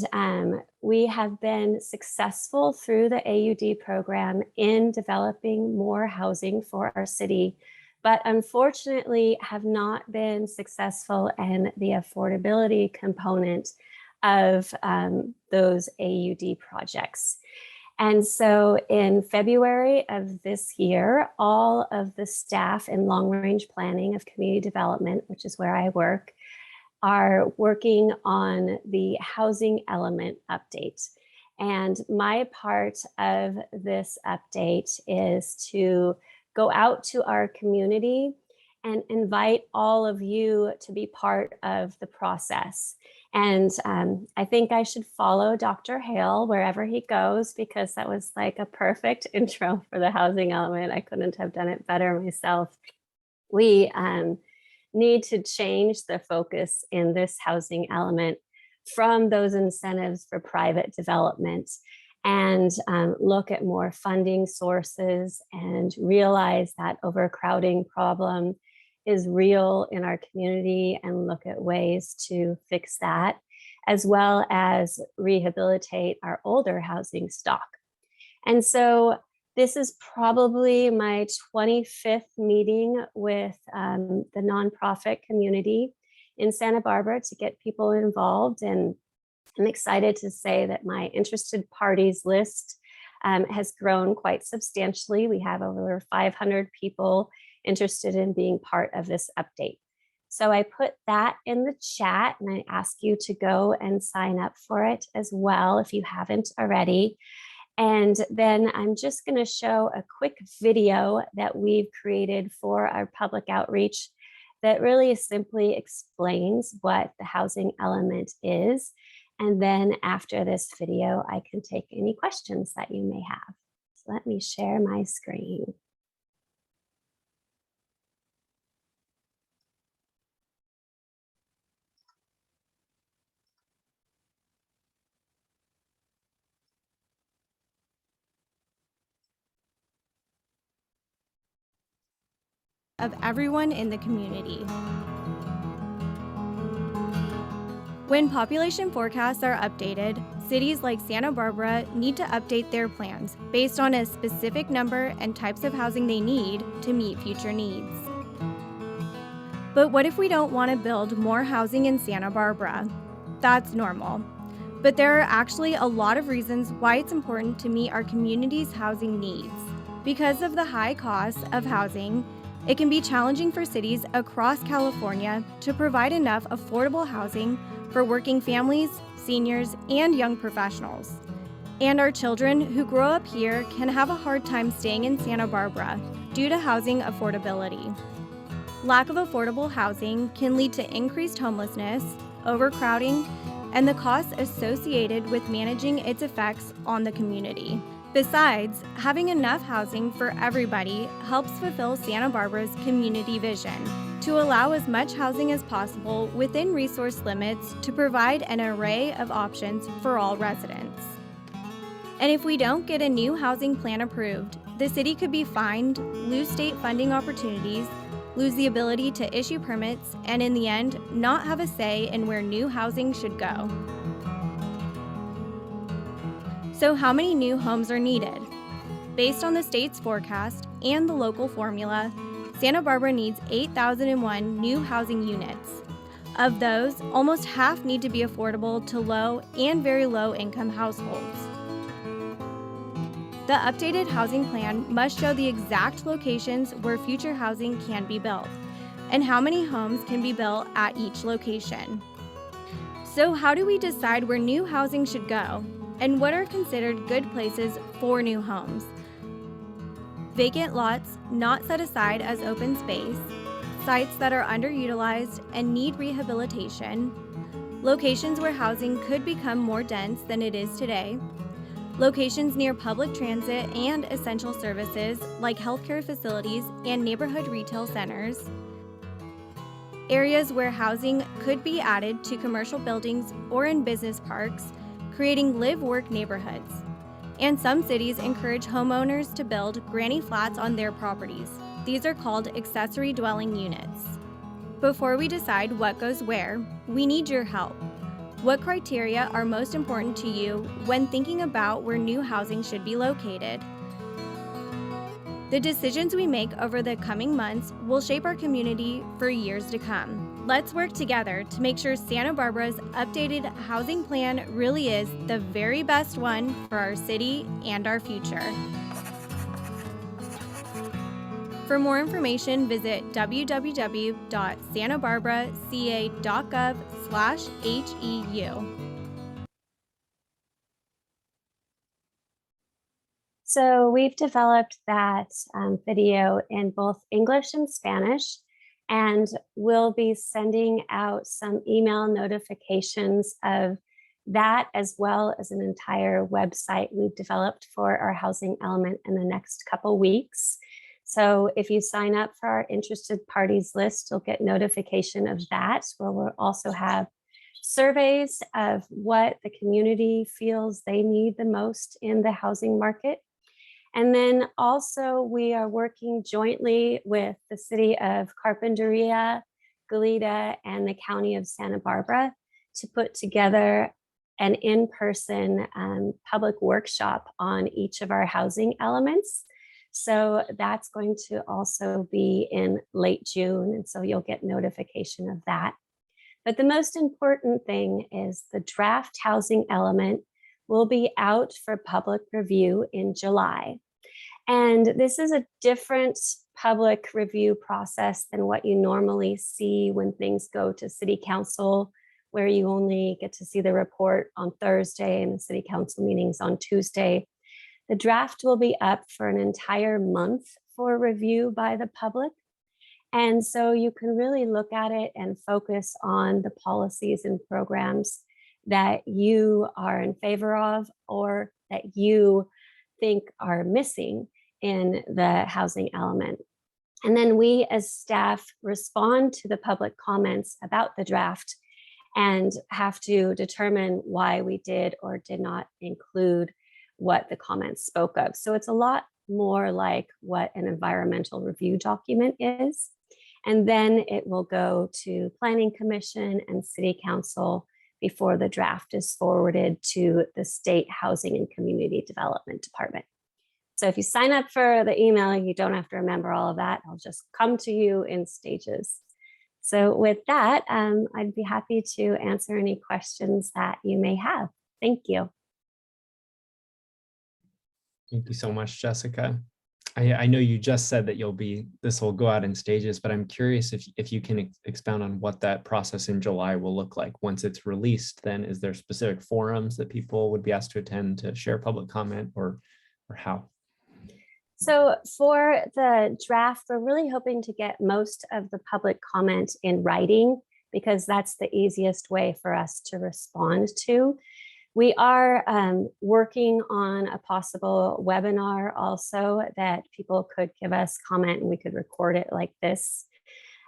we have been successful through the AUD program in developing more housing for our city, but unfortunately have not been successful in the affordability component of those AUD projects. And so in February of this year, all of the staff in long-range planning of community development, which is where I work, are working on the housing element update. And my part of this update is to go out to our community and invite all of you to be part of the process. And I think I should follow Dr. Hale wherever he goes, because that was like a perfect intro for the housing element. I couldn't have done it better myself. We need to change the focus in this housing element from those incentives for private development and look at more funding sources and realize that overcrowding problem is real in our community and look at ways to fix that, as well as rehabilitate our older housing stock. And so this is probably my 25th meeting with the nonprofit community in Santa Barbara to get people involved. And I'm excited to say that my interested parties list has grown quite substantially. We have over 500 people interested in being part of this update. So I put that in the chat and I ask you to go and sign up for it as well if you haven't already. And then I'm just going to show a quick video that we've created for our public outreach that really simply explains what the housing element is. And then after this video, I can take any questions that you may have. So let me share my screen. Of everyone in the community. When population forecasts are updated, cities like Santa Barbara need to update their plans based on a specific number and types of housing they need to meet future needs. But what if we don't want to build more housing in Santa Barbara? That's normal. But there are actually a lot of reasons why it's important to meet our community's housing needs. Because of the high cost of housing, it can be challenging for cities across California to provide enough affordable housing for working families, seniors, and young professionals. And our children who grow up here can have a hard time staying in Santa Barbara due to housing affordability. Lack of affordable housing can lead to increased homelessness, overcrowding, and the costs associated with managing its effects on the community. Besides, having enough housing for everybody helps fulfill Santa Barbara's community vision to allow as much housing as possible within resource limits to provide an array of options for all residents. And if we don't get a new housing plan approved, the city could be fined, lose state funding opportunities, lose the ability to issue permits, and in the end, not have a say in where new housing should go. So how many new homes are needed? Based on the state's forecast and the local formula, Santa Barbara needs 8,001 new housing units. Of those, almost half need to be affordable to low and very low income households. The updated housing plan must show the exact locations where future housing can be built and how many homes can be built at each location. So how do we decide where new housing should go? And what are considered good places for new homes? Vacant lots not set aside as open space, sites that are underutilized and need rehabilitation, locations where housing could become more dense than it is today, locations near public transit and essential services like healthcare facilities and neighborhood retail centers, areas where housing could be added to commercial buildings or in business parks, creating live-work neighborhoods. And some cities encourage homeowners to build granny flats on their properties. These are called accessory dwelling units. Before we decide what goes where, we need your help. What criteria are most important to you when thinking about where new housing should be located? The decisions we make over the coming months will shape our community for years to come. Let's work together to make sure Santa Barbara's updated housing plan really is the very best one for our city and our future. For more information, visit www.santabarbaraca.gov/HEU. So we've developed that video in both English and Spanish, and we'll be sending out some email notifications of that, as well as an entire website we've developed for our housing element in the next couple weeks. So if you sign up for our interested parties list, you'll get notification of that, where we'll also have surveys of what the community feels they need the most in the housing market. And then also we are working jointly with the city of Carpinteria, Goleta, and the county of Santa Barbara to put together an in-person public workshop on each of our housing elements. So that's going to also be in late June, and so you'll get notification of that. But the most important thing is the draft housing element will be out for public review in July. And this is a different public review process than what you normally see when things go to city council, where you only get to see the report on Thursday and the city council meetings on Tuesday. The draft will be up for an entire month for review by the public. And so you can really look at it and focus on the policies and programs that you are in favor of or that you think are missing in the housing element. And then we as staff respond to the public comments about the draft and have to determine why we did or did not include what the comments spoke of. So it's a lot more like what an environmental review document is. And then it will go to Planning Commission and City Council before the draft is forwarded to the State Housing and Community Development Department. So if you sign up for the email, you don't have to remember all of that. I'll just come to you in stages. So with that, I'd be happy to answer any questions that you may have. Thank you. Thank you so much, Jessica. I know you just said that this will go out in stages, but I'm curious if you can expound on what that process in July will look like. Once it's released, then is there specific forums that people would be asked to attend to share public comment, or how? So for the draft, we're really hoping to get most of the public comment in writing, because that's the easiest way for us to respond to. We are working on a possible webinar also that people could give us comment and we could record it like this.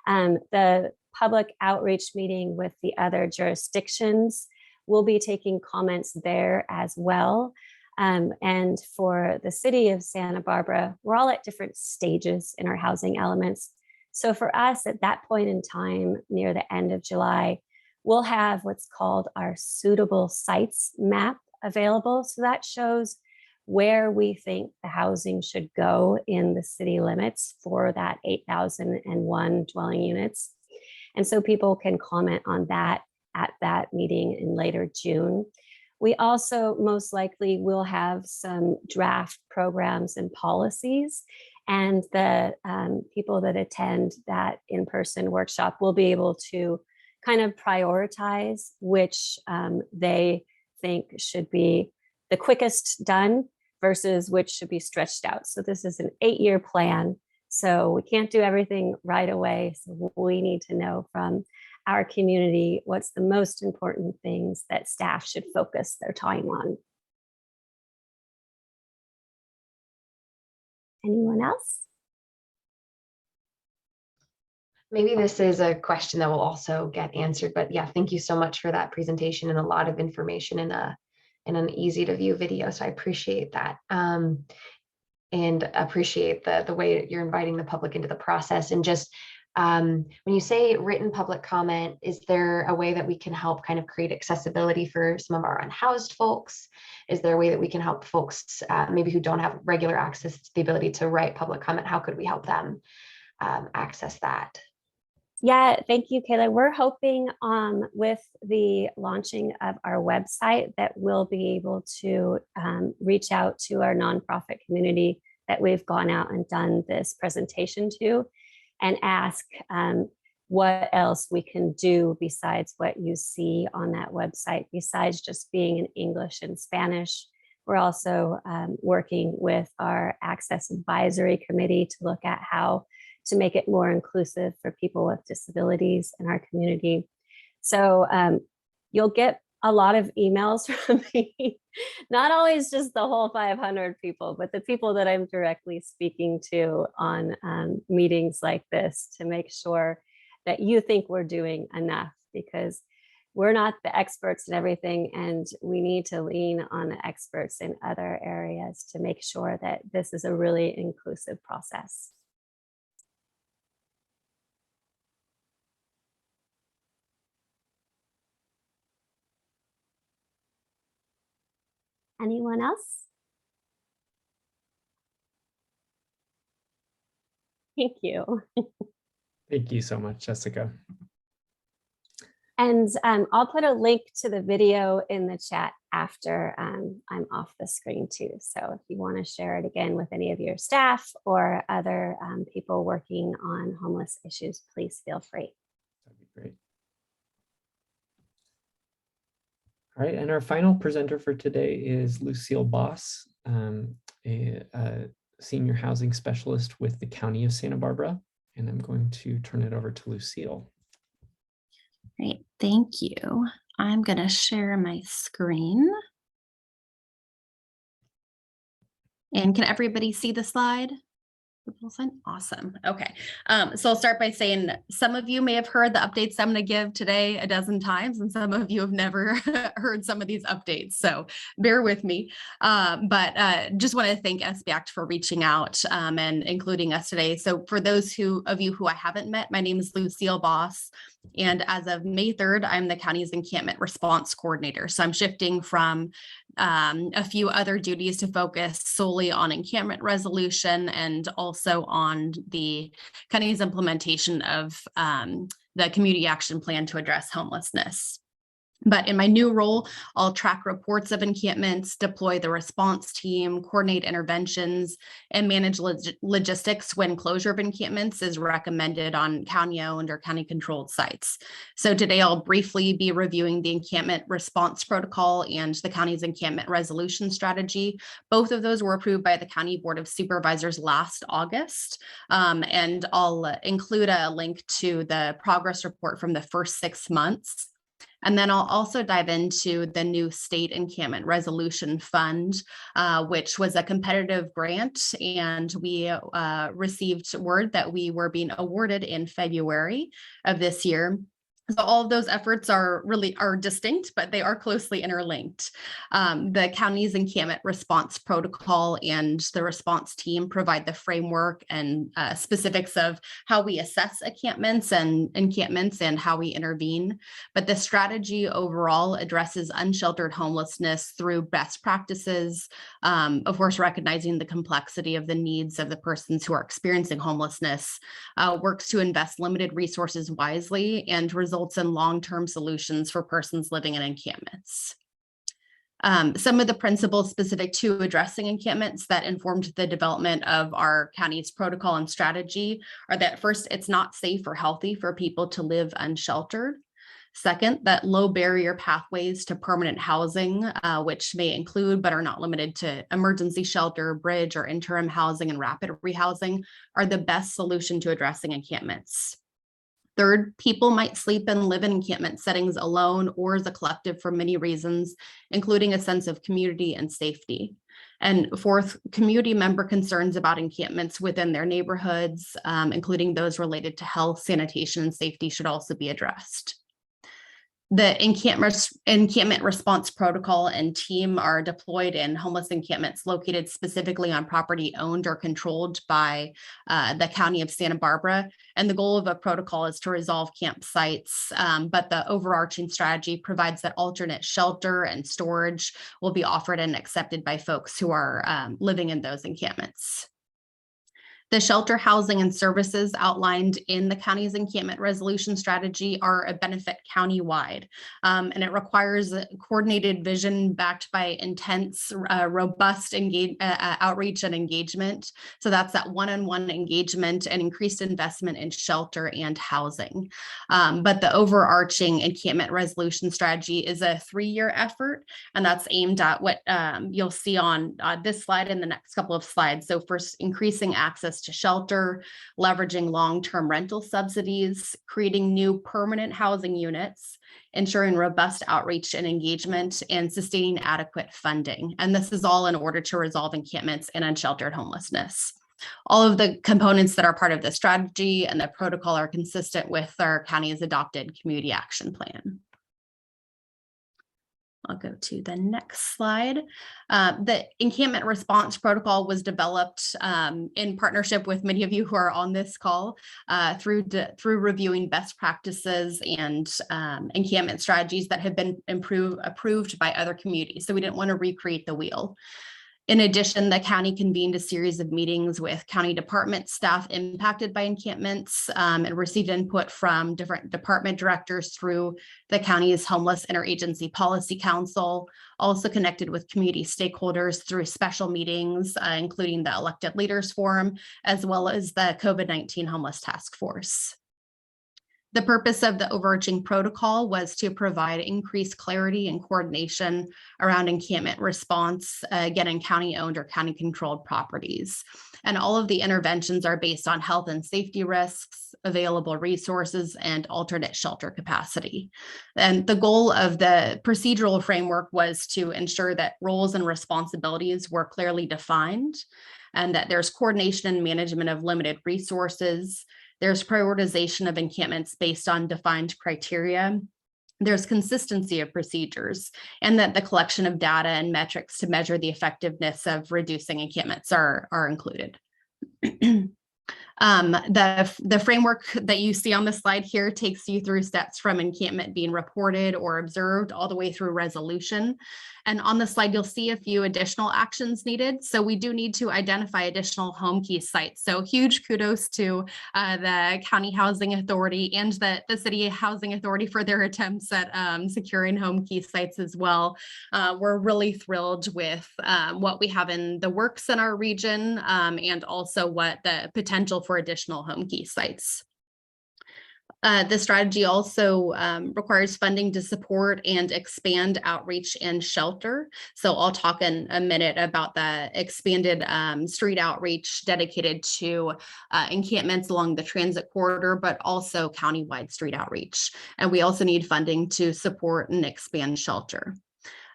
The public outreach meeting with the other jurisdictions, will be taking comments there as well. And for the city of Santa Barbara, we're all at different stages in our housing elements. So for us at that point in time, near the end of July, we'll have what's called our suitable sites map available. So that shows where we think the housing should go in the city limits for that 8,001 dwelling units. And so people can comment on that at that meeting in later June. We also most likely will have some draft programs and policies, and the people that attend that in-person workshop will be able to kind of prioritize which they think should be the quickest done versus which should be stretched out. So this is an 8-year plan. So we can't do everything right away. So we need to know from our community what's the most important things that staff should focus their time on. Anyone else? Maybe this is a question that will also get answered, but yeah, thank you so much for that presentation and a lot of information in an easy to view video. So I appreciate that. And appreciate the way you're inviting the public into the process. And just when you say written public comment, is there a way that we can help kind of create accessibility for some of our unhoused folks? Is there a way that we can help folks maybe who don't have regular access to the ability to write public comment? How could we help them access that? Yeah, thank you, Kayla. We're hoping with the launching of our website that we'll be able to reach out to our nonprofit community that we've gone out and done this presentation to and ask what else we can do besides what you see on that website, besides just being in English and Spanish. We're also working with our Access Advisory Committee to look at how to make it more inclusive for people with disabilities in our community. So you'll get a lot of emails from me, not always just the whole 500 people, but the people that I'm directly speaking to on meetings like this to make sure that you think we're doing enough, because we're not the experts in everything, and we need to lean on the experts in other areas to make sure that this is a really inclusive process. Anyone else? Thank you. Thank you so much, Jessica. And I'll put a link to the video in the chat after I'm off the screen too. So if you want to share it again with any of your staff or other people working on homeless issues, please feel free. That'd be great. All right, and our final presenter for today is Lucille Boss, a senior housing specialist with the County of Santa Barbara. And I'm going to turn it over to Lucille. Great, thank you. I'm going to share my screen. And can everybody see the slide? Awesome. Okay. So I'll start by saying some of you may have heard the updates I'm going to give today a dozen times, and some of you have never heard some of these updates. So bear with me. But just want to thank SB Act for reaching out and including us today. So for those of you who I haven't met, my name is Lucille Boss. And as of May 3rd, I'm the county's encampment response coordinator. So I'm shifting from a few other duties to focus solely on encampment resolution and also on the county's implementation of the community action plan to address homelessness. But in my new role, I'll track reports of encampments, deploy the response team, coordinate interventions, and manage logistics when closure of encampments is recommended on county-owned or county-controlled sites. So today I'll briefly be reviewing the encampment response protocol and the county's encampment resolution strategy. Both of those were approved by the County Board of Supervisors last August. And I'll include a link to the progress report from the first 6 months. And then I'll also dive into the new State Encampment Resolution Fund, which was a competitive grant, and we received word that we were being awarded in February of this year. So all of those efforts are distinct, but they are closely interlinked. The county's encampment response protocol and the response team provide the framework and specifics of how we assess encampments and how we intervene. But the strategy overall addresses unsheltered homelessness through best practices, of course, recognizing the complexity of the needs of the persons who are experiencing homelessness, works to invest limited resources wisely, and results in long-term solutions for persons living in encampments. Some of the principles specific to addressing encampments that informed the development of our county's protocol and strategy are that first, it's not safe or healthy for people to live unsheltered. Second, that low barrier pathways to permanent housing, which may include but are not limited to emergency shelter, bridge, or interim housing and rapid rehousing, are the best solution to addressing encampments. Third, people might sleep and live in encampment settings alone or as a collective for many reasons, including a sense of community and safety. And fourth, community member concerns about encampments within their neighborhoods, including those related to health, sanitation, and safety, should also be addressed. The encampment response protocol and team are deployed in homeless encampments located specifically on property owned or controlled by the County of Santa Barbara. And the goal of a protocol is to resolve campsites, but the overarching strategy provides that alternate shelter and storage will be offered and accepted by folks who are living in those encampments. The shelter, housing, and services outlined in the county's encampment resolution strategy are a benefit countywide, and it requires a coordinated vision backed by intense, robust outreach and engagement. So that's that one-on-one engagement and increased investment in shelter and housing. But the overarching encampment resolution strategy is a 3-year effort, and that's aimed at what you'll see on this slide and the next couple of slides. So first, increasing access to shelter, leveraging long-term rental subsidies, creating new permanent housing units, ensuring robust outreach and engagement, and sustaining adequate funding. And this is all in order to resolve encampments and unsheltered homelessness. All of the components that are part of the strategy and the protocol are consistent with our county's adopted community action plan. I'll go to the next slide. The encampment response protocol was developed in partnership with many of you who are on this call through reviewing best practices and encampment strategies that have been approved by other communities. So we didn't want to recreate the wheel. In addition, the county convened a series of meetings with county department staff impacted by encampments and received input from different department directors through the county's Homeless Interagency Policy Council, also connected with community stakeholders through special meetings, including the Elected Leaders Forum, as well as the COVID-19 Homeless Task Force. The purpose of the overarching protocol was to provide increased clarity and coordination around encampment response, again, in county-owned or county-controlled properties. And all of the interventions are based on health and safety risks, available resources, and alternate shelter capacity. And the goal of the procedural framework was to ensure that roles and responsibilities were clearly defined, and that there's coordination and management of limited resources. There's prioritization of encampments based on defined criteria. There's consistency of procedures, and that the collection of data and metrics to measure the effectiveness of reducing encampments are included. The framework that you see on the slide here takes you through steps from encampment being reported or observed all the way through resolution. And on the slide, you'll see a few additional actions needed. So we do need to identify additional home key sites. So huge kudos to the County Housing Authority and the City Housing Authority for their attempts at securing home key sites as well. We're really thrilled with what we have in the works in our region and also what the potential for additional home key sites. The strategy also requires funding to support and expand outreach and shelter. So I'll talk in a minute about the expanded street outreach dedicated to encampments along the transit corridor, but also countywide street outreach. And we also need funding to support and expand shelter.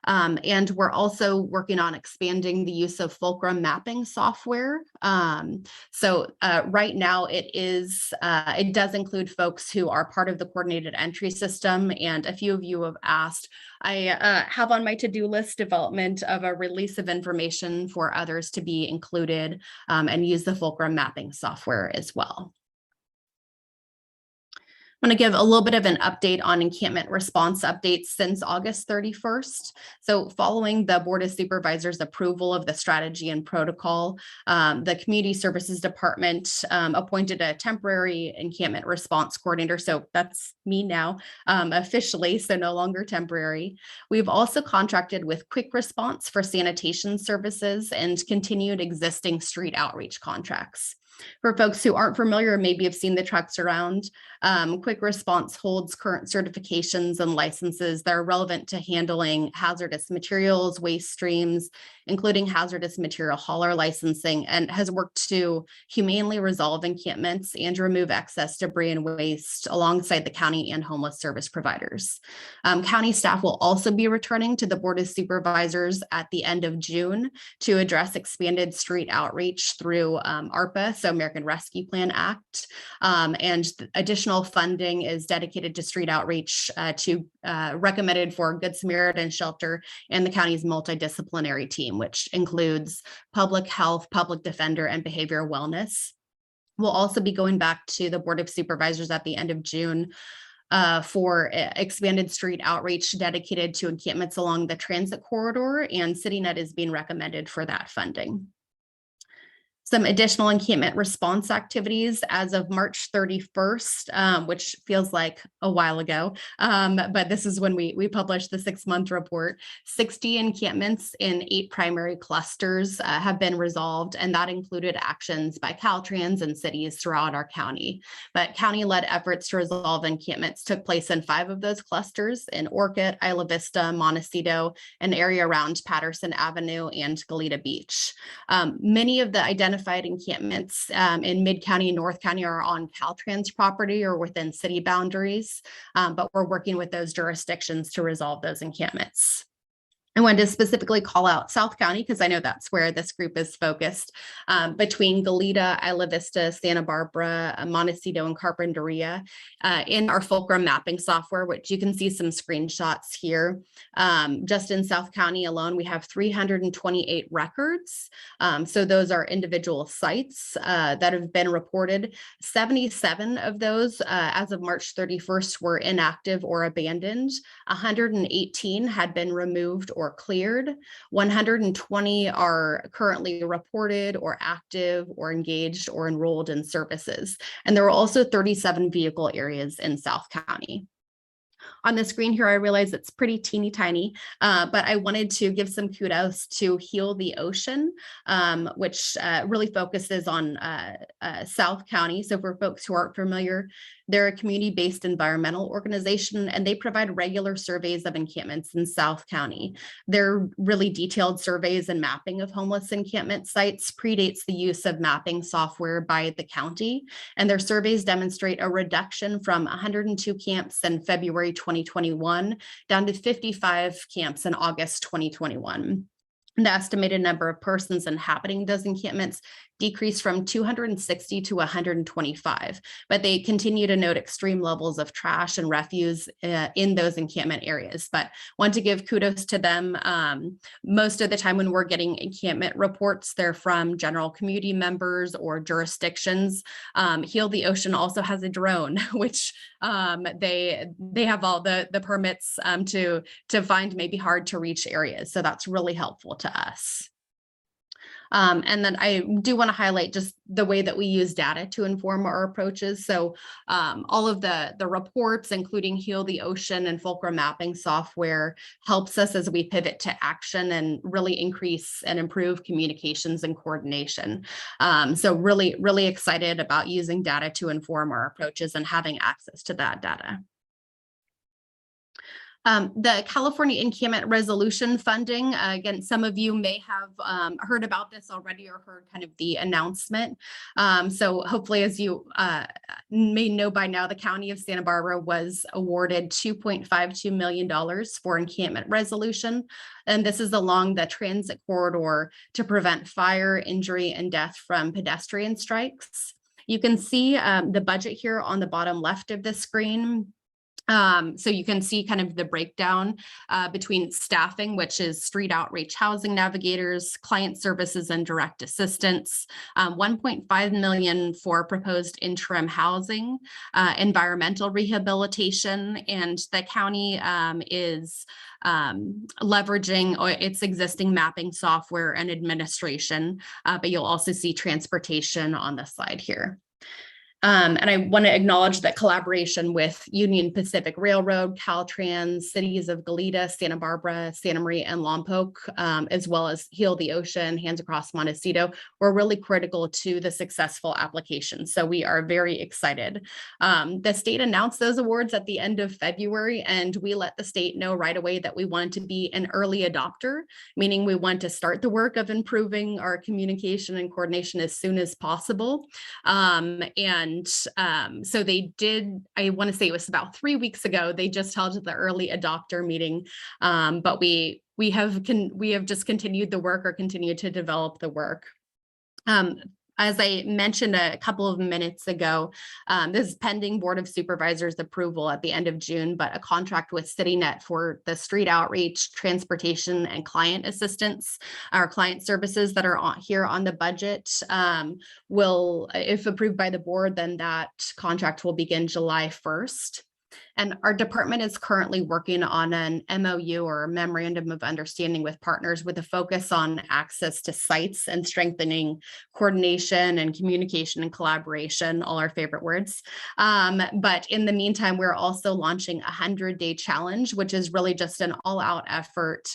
And we're also working on expanding the use of fulcrum mapping software. So right now it does include folks who are part of the coordinated entry system. And a few of you have asked, I have on my to-do list development of a release of information for others to be included and use the fulcrum mapping software as well. I'm going to give a little bit of an update on encampment response updates since August 31st. So following the Board of Supervisors approval of the strategy and protocol, the Community Services Department appointed a temporary encampment response coordinator. So that's me now officially, so no longer temporary. We've also contracted with Quick Response for sanitation services and continued existing street outreach contracts. For folks who aren't familiar or maybe have seen the trucks around, Quick Response holds current certifications and licenses that are relevant to handling hazardous materials, waste streams, including hazardous material hauler licensing, and has worked to humanely resolve encampments and remove excess debris and waste alongside the county and homeless service providers. County staff will also be returning to the Board of Supervisors at the end of June to address expanded street outreach through ARPA, so American Rescue Plan Act, and additional funding is dedicated to street outreach recommended for Good Samaritan Shelter and the county's multidisciplinary team, which includes public health, public defender, and behavioral wellness. We'll also be going back to the Board of Supervisors at the end of June for expanded street outreach dedicated to encampments along the transit corridor, and CityNet is being recommended for that funding. Some additional encampment response activities as of March 31st, which feels like a while ago, but this is when we published the 6-month report. 60 encampments in 8 primary clusters have been resolved, and that included actions by Caltrans and cities throughout our county. But county-led efforts to resolve encampments took place in 5 of those clusters: in Orchid, Isla Vista, Montecito, an area around Patterson Avenue, and Goleta Beach. Many of the identified encampments in Mid-County and North County are on Caltrans property or within city boundaries, but we're working with those jurisdictions to resolve those encampments. I wanted to specifically call out South County because I know that's where this group is focused. Between Goleta, Isla Vista, Santa Barbara, Montecito, and Carpinteria, in our Fulcrum mapping software, which you can see some screenshots here. Just in South County alone, we have 328 records. So those are individual sites that have been reported. 77 of those as of March 31st were inactive or abandoned. 118 had been removed or cleared. 120 are currently reported or active or engaged or enrolled in services. And there were also 37 vehicle areas in South County. On the screen here, I realize it's pretty teeny tiny, but I wanted to give some kudos to Heal the Ocean, which really focuses on South County. So for folks who aren't familiar, they're a community-based environmental organization, and they provide regular surveys of encampments in South County. Their really detailed surveys and mapping of homeless encampment sites predates the use of mapping software by the county, and their surveys demonstrate a reduction from 102 camps in February 2021 down to 55 camps in August 2021. The estimated number of persons inhabiting those encampments decreased from 260 to 125, but they continue to note extreme levels of trash and refuse in those encampment areas. But want to give kudos to them. Most of the time when we're getting encampment reports, they're from general community members or jurisdictions. Heal the Ocean also has a drone, which they have all the permits to find maybe hard to reach areas. So that's really helpful to us. And then I do want to highlight just the way that we use data to inform our approaches. So all of the reports, including Heal the Ocean and Fulcrum mapping software, helps us as we pivot to action and really increase and improve communications and coordination. So really, really excited about using data to inform our approaches and having access to that data. The California Encampment Resolution funding, again, some of you may have heard about this already or heard kind of the announcement. So hopefully, as you may know by now, the County of Santa Barbara was awarded $2.52 million for encampment resolution. And this is along the transit corridor to prevent fire, injury, and death from pedestrian strikes. You can see the budget here on the bottom left of the screen. So you can see kind of the breakdown between staffing, which is street outreach, housing navigators, client services, and direct assistance, 1.5 million for proposed interim housing, environmental rehabilitation, and the county is leveraging its existing mapping software and administration, but you'll also see transportation on the slide here. And I want to acknowledge that collaboration with Union Pacific Railroad, Caltrans, cities of Goleta, Santa Barbara, Santa Maria, and Lompoc, as well as Heal the Ocean, Hands Across Montecito, were really critical to the successful application. So we are very excited. The state announced those awards at the end of February, and we let the state know right away that we wanted to be an early adopter, meaning we want to start the work of improving our communication and coordination as soon as possible. So they did, I want to say it was about 3 weeks ago, they just held the early adopter meeting. But we have just continued the work or continued to develop the work. As I mentioned a couple of minutes ago, this is pending Board of Supervisors approval at the end of June, but a contract with CityNet for the street outreach, transportation, and client assistance, our client services that are here on the budget will, if approved by the board, then that contract will begin July 1st. And our department is currently working on an MOU or Memorandum of Understanding with partners with a focus on access to sites and strengthening coordination and communication and collaboration, all our favorite words. But in the meantime, we're also launching a 100-day challenge, which is really just an all-out effort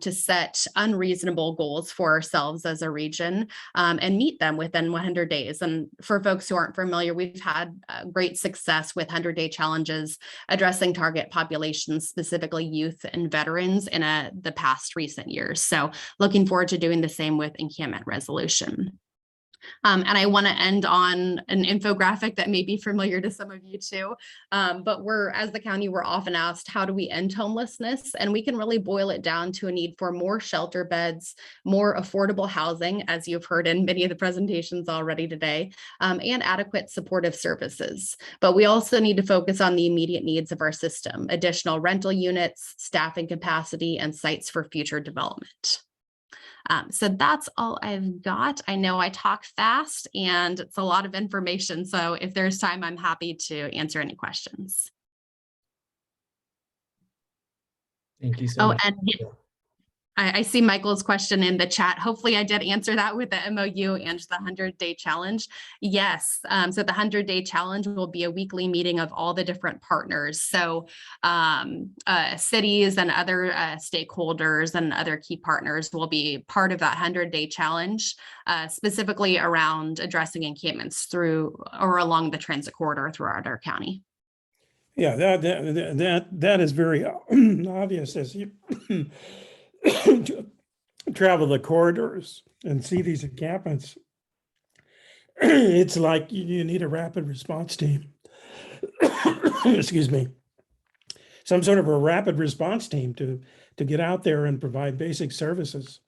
to set unreasonable goals for ourselves as a region and meet them within 100 days. And for folks who aren't familiar, we've had great success with 100-day challenges addressing target populations, specifically youth and veterans in the past recent years. So looking forward to doing the same with encampment resolution. And I want to end on an infographic that may be familiar to some of you too. But as the county, we're often asked, how do we end homelessness? And we can really boil it down to a need for more shelter beds, more affordable housing, as you've heard in many of the presentations already today, and adequate supportive services. But we also need to focus on the immediate needs of our system, additional rental units, staffing capacity, and sites for future development. So that's all I've got. I know I talk fast and it's a lot of information. So if there's time, I'm happy to answer any questions. Thank you so much. And I see Michael's question in the chat. Hopefully I did answer that with the MOU and the 100-day challenge. Yes, so the 100-day challenge will be a weekly meeting of all the different partners. So cities and other stakeholders and other key partners will be part of that 100-day challenge, specifically around addressing encampments through or along the transit corridor throughout our county. Yeah, that is very obvious as you travel the corridors and see these encampments. It's like you need a rapid response team. Excuse me. Some sort of a rapid response team to get out there and provide basic services.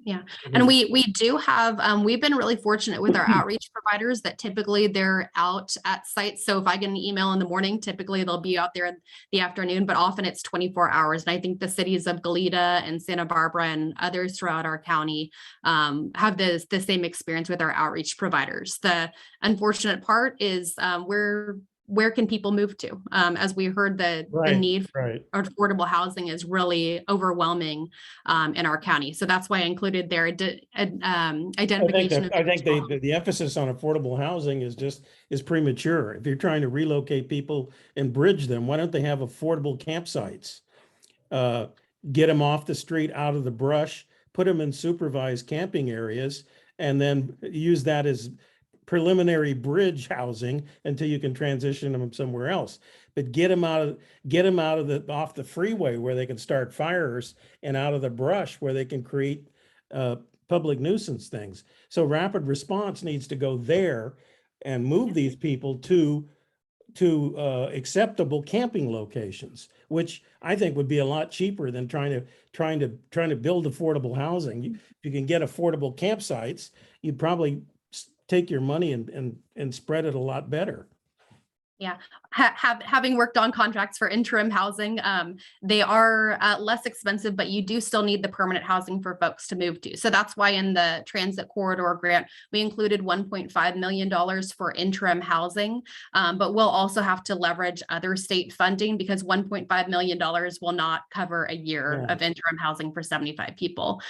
Yeah, and we do have, we've been really fortunate with our outreach providers that typically they're out at sites. So if I get an email in the morning, typically they'll be out there in the afternoon, but often it's 24 hours. And I think the cities of Goleta and Santa Barbara and others throughout our county have the same experience with our outreach providers. The unfortunate part is where can people move to? As we heard, the need for affordable housing is really overwhelming in our county. So that's why I included their identification. I think the emphasis on affordable housing is premature. If you're trying to relocate people and bridge them, why don't they have affordable campsites? Get them off the street, out of the brush, put them in supervised camping areas, and then use that as preliminary bridge housing until you can transition them somewhere else. But get them off the freeway where they can start fires and out of the brush where they can create public nuisance things. So rapid response needs to go there and move these people to acceptable camping locations, which I think would be a lot cheaper than trying to build affordable housing. If you can get affordable campsites, you'd probably take your money and spread it a lot better. Yeah, having worked on contracts for interim housing, they are less expensive, but you do still need the permanent housing for folks to move to. So that's why in the transit corridor grant, we included $1.5 million for interim housing, but we'll also have to leverage other state funding because $1.5 million will not cover a year of interim housing for 75 people.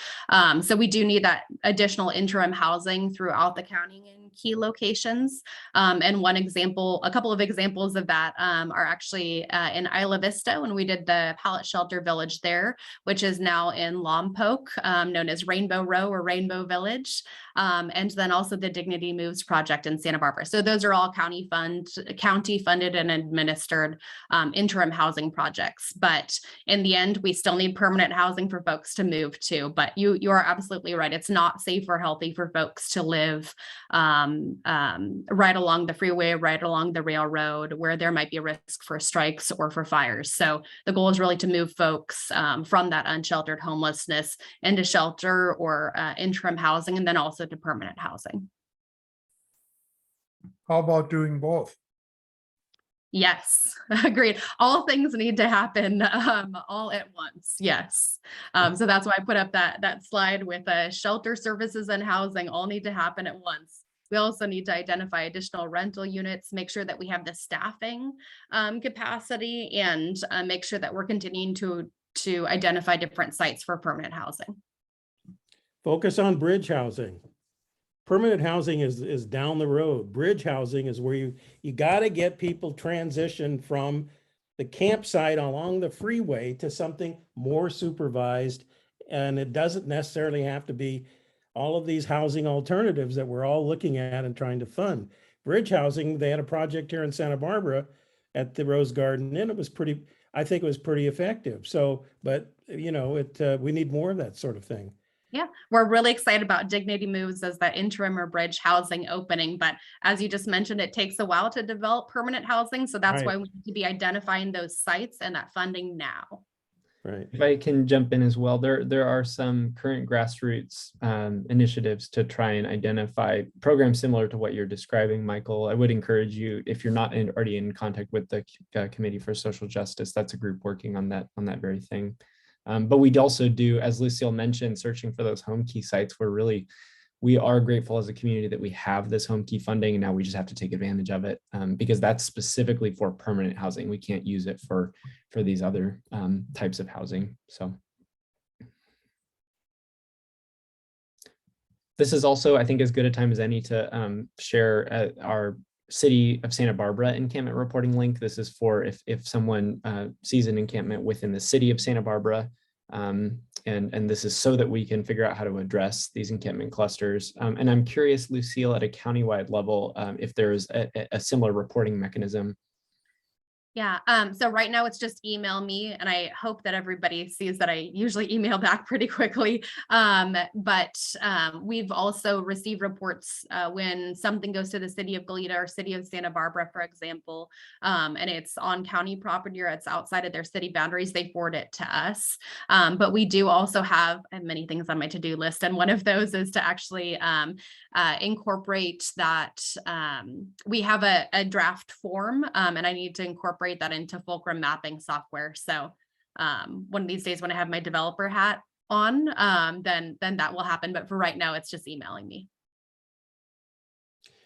So we do need that additional interim housing throughout the county in key locations. And a couple of examples of that are actually in Isla Vista when we did the pallet shelter village there, which is now in Lompoc, known as Rainbow Row or Rainbow Village. And then also the Dignity Moves project in Santa Barbara. So those are all county funded and administered interim housing projects. But in the end, we still need permanent housing for folks to move to. But you are absolutely right. It's not safe or healthy for folks to live right along the freeway, right along the railroad, where there might be a risk for strikes or for fires. So the goal is really to move folks from that unsheltered homelessness into shelter or interim housing, and then also to permanent housing. How about doing both? Yes, agreed. All things need to happen all at once. Yes. So that's why I put up that slide with shelter services and housing all need to happen at once. We also need to identify additional rental units, make sure that we have the staffing capacity, and make sure that we're continuing to identify different sites for permanent housing. Focus on bridge housing. Permanent housing is down the road. Bridge housing is where you got to get people transitioned from the campsite along the freeway to something more supervised. And it doesn't necessarily have to be all of these housing alternatives that we're all looking at and trying to fund. Bridge housing, they had a project here in Santa Barbara at the Rose Garden, and I think it was pretty effective. So, but you know, we need more of that sort of thing. Yeah, we're really excited about Dignity Moves as that interim or bridge housing opening. But as you just mentioned, it takes a while to develop permanent housing. So that's why we need to be identifying those sites and that funding now. Right. If I can jump in as well, there are some current grassroots initiatives to try and identify programs similar to what you're describing, Michael. I would encourage you, if you're not already in contact with the Committee for Social Justice, that's a group working on that very thing. But we'd also do, as Lucille mentioned, searching for those home key sites. We are grateful as a community that we have this home key funding, and now we just have to take advantage of it because that's specifically for permanent housing. We can't use it for these other types of housing. So this is also, I think, as good a time as any to share our City of Santa Barbara encampment reporting link. This is for if someone sees an encampment within the City of Santa Barbara. And this is so that we can figure out how to address these encampment clusters. And I'm curious, Lucille, at a countywide level, if there's a similar reporting mechanism. Yeah, so right now it's just email me, and I hope that everybody sees that I usually email back pretty quickly. But we've also received reports when something goes to the City of Goleta or City of Santa Barbara, for example, and it's on county property or it's outside of their city boundaries, they forward it to us. But we do also have many things on my to-do list, and one of those is to actually incorporate that. We have a draft form, and I need to incorporate that into Fulcrum mapping software. So one of these days when I have my developer hat on, then that will happen. But for right now, it's just emailing me.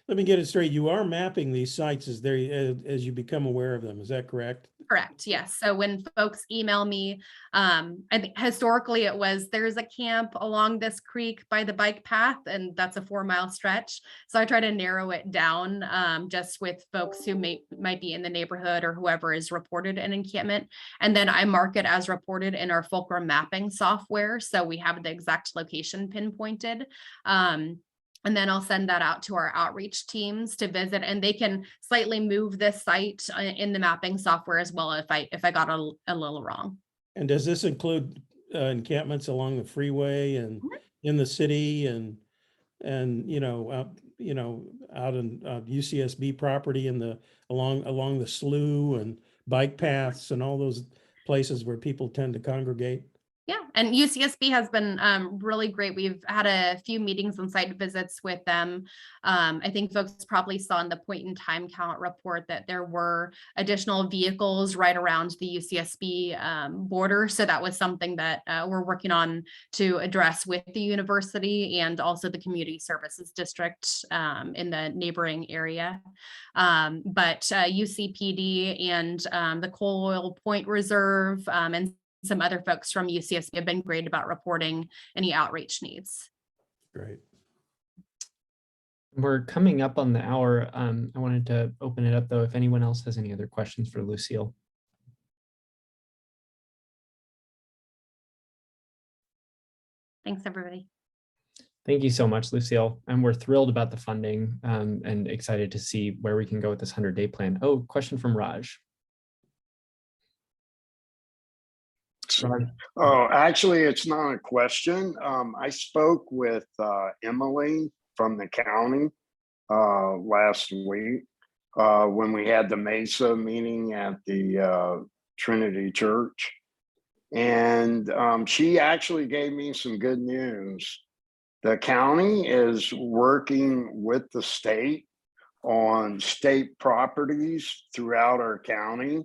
Let me get it straight. You are mapping these sites as you become aware of them. Is that correct? Correct. Yes. So when folks email me, I think historically it was, there's a camp along this creek by the bike path, and that's a 4-mile stretch. So I try to narrow it down just with folks who might be in the neighborhood or whoever is reported an encampment. And then I mark it as reported in our Fulcrum mapping software. So we have the exact location pinpointed. And then I'll send that out to our outreach teams to visit, and they can slightly move this site in the mapping software as well if I got a little wrong. And does this include encampments along the freeway and in the city and out in UCSB property and along the slough and bike paths and all those places where people tend to congregate? Yeah, and UCSB has been really great. We've had a few meetings and site visits with them. I think folks probably saw in the point in time count report that there were additional vehicles right around the UCSB border. So that was something that we're working on to address with the university and also the community services district in the neighboring area. But UCPD and the Coal Point Reserve and some other folks from UCSB have been great about reporting any outreach needs. Great. We're coming up on the hour. I wanted to open it up though, if anyone else has any other questions for Lucille. Thanks, everybody. Thank you so much, Lucille. And we're thrilled about the funding and excited to see where we can go with this 100-day plan. Oh, question from Raj. Oh, actually, it's not a question. I spoke with Emily from the county last week when we had the Mesa meeting at the Trinity Church. And she actually gave me some good news. The county is working with the state on state properties throughout our county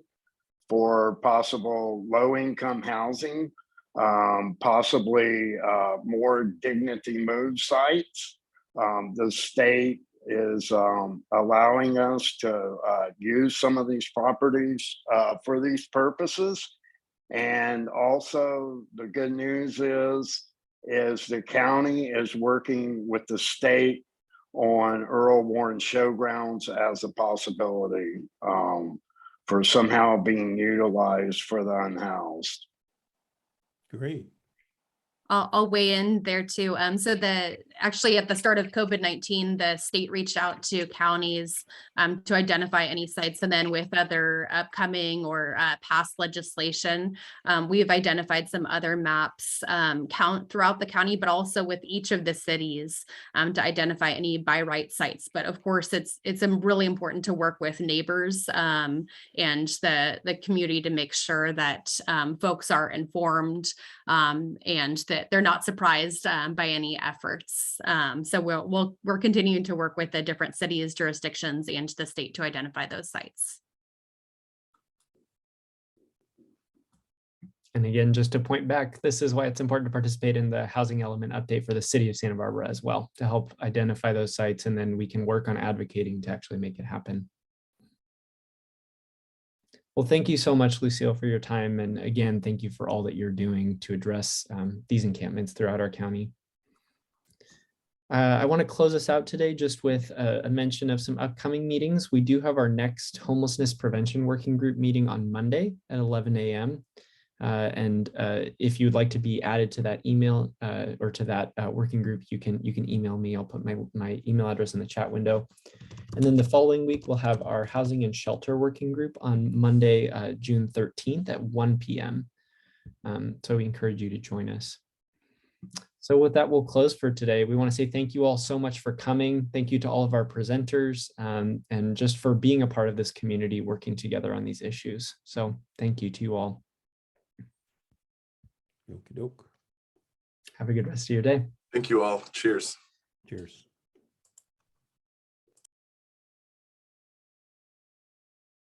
for possible low-income housing, possibly more dignity move sites. The state is allowing us to use some of these properties for these purposes. And also the good news is the county is working with the state on Earl Warren Showgrounds as a possibility. For somehow being utilized for the unhoused. Great. I'll weigh in there too. So actually at the start of COVID-19, the state reached out to counties to identify any sites. And then with other upcoming or past legislation, we have identified some other maps throughout the county, but also with each of the cities to identify any by right sites. But of course, it's really important to work with neighbors and the community to make sure that folks are informed and that they're not surprised by any efforts. So we're continuing to work with the different cities, jurisdictions, and the state to identify those sites. And again, just to point back, this is why it's important to participate in the housing element update for the city of Santa Barbara as well, to help identify those sites, and then we can work on advocating to actually make it happen. Well, thank you so much, Lucille, for your time. And again, thank you for all that you're doing to address these encampments throughout our county. I want to close us out today just with a mention of some upcoming meetings. We do have our next homelessness prevention working group meeting on Monday at 11 a.m. And if you'd like to be added to that email or to that working group, you can email me. I'll put my email address in the chat window. And then the following week, we'll have our housing and shelter working group on Monday, June 13th at 1 p.m. So we encourage you to join us. So with that, we'll close for today. We want to say thank you all so much for coming. Thank you to all of our presenters and just for being a part of this community, working together on these issues. So thank you to you all. Okie doke. Have a good rest of your day. Thank you all. Cheers. Cheers.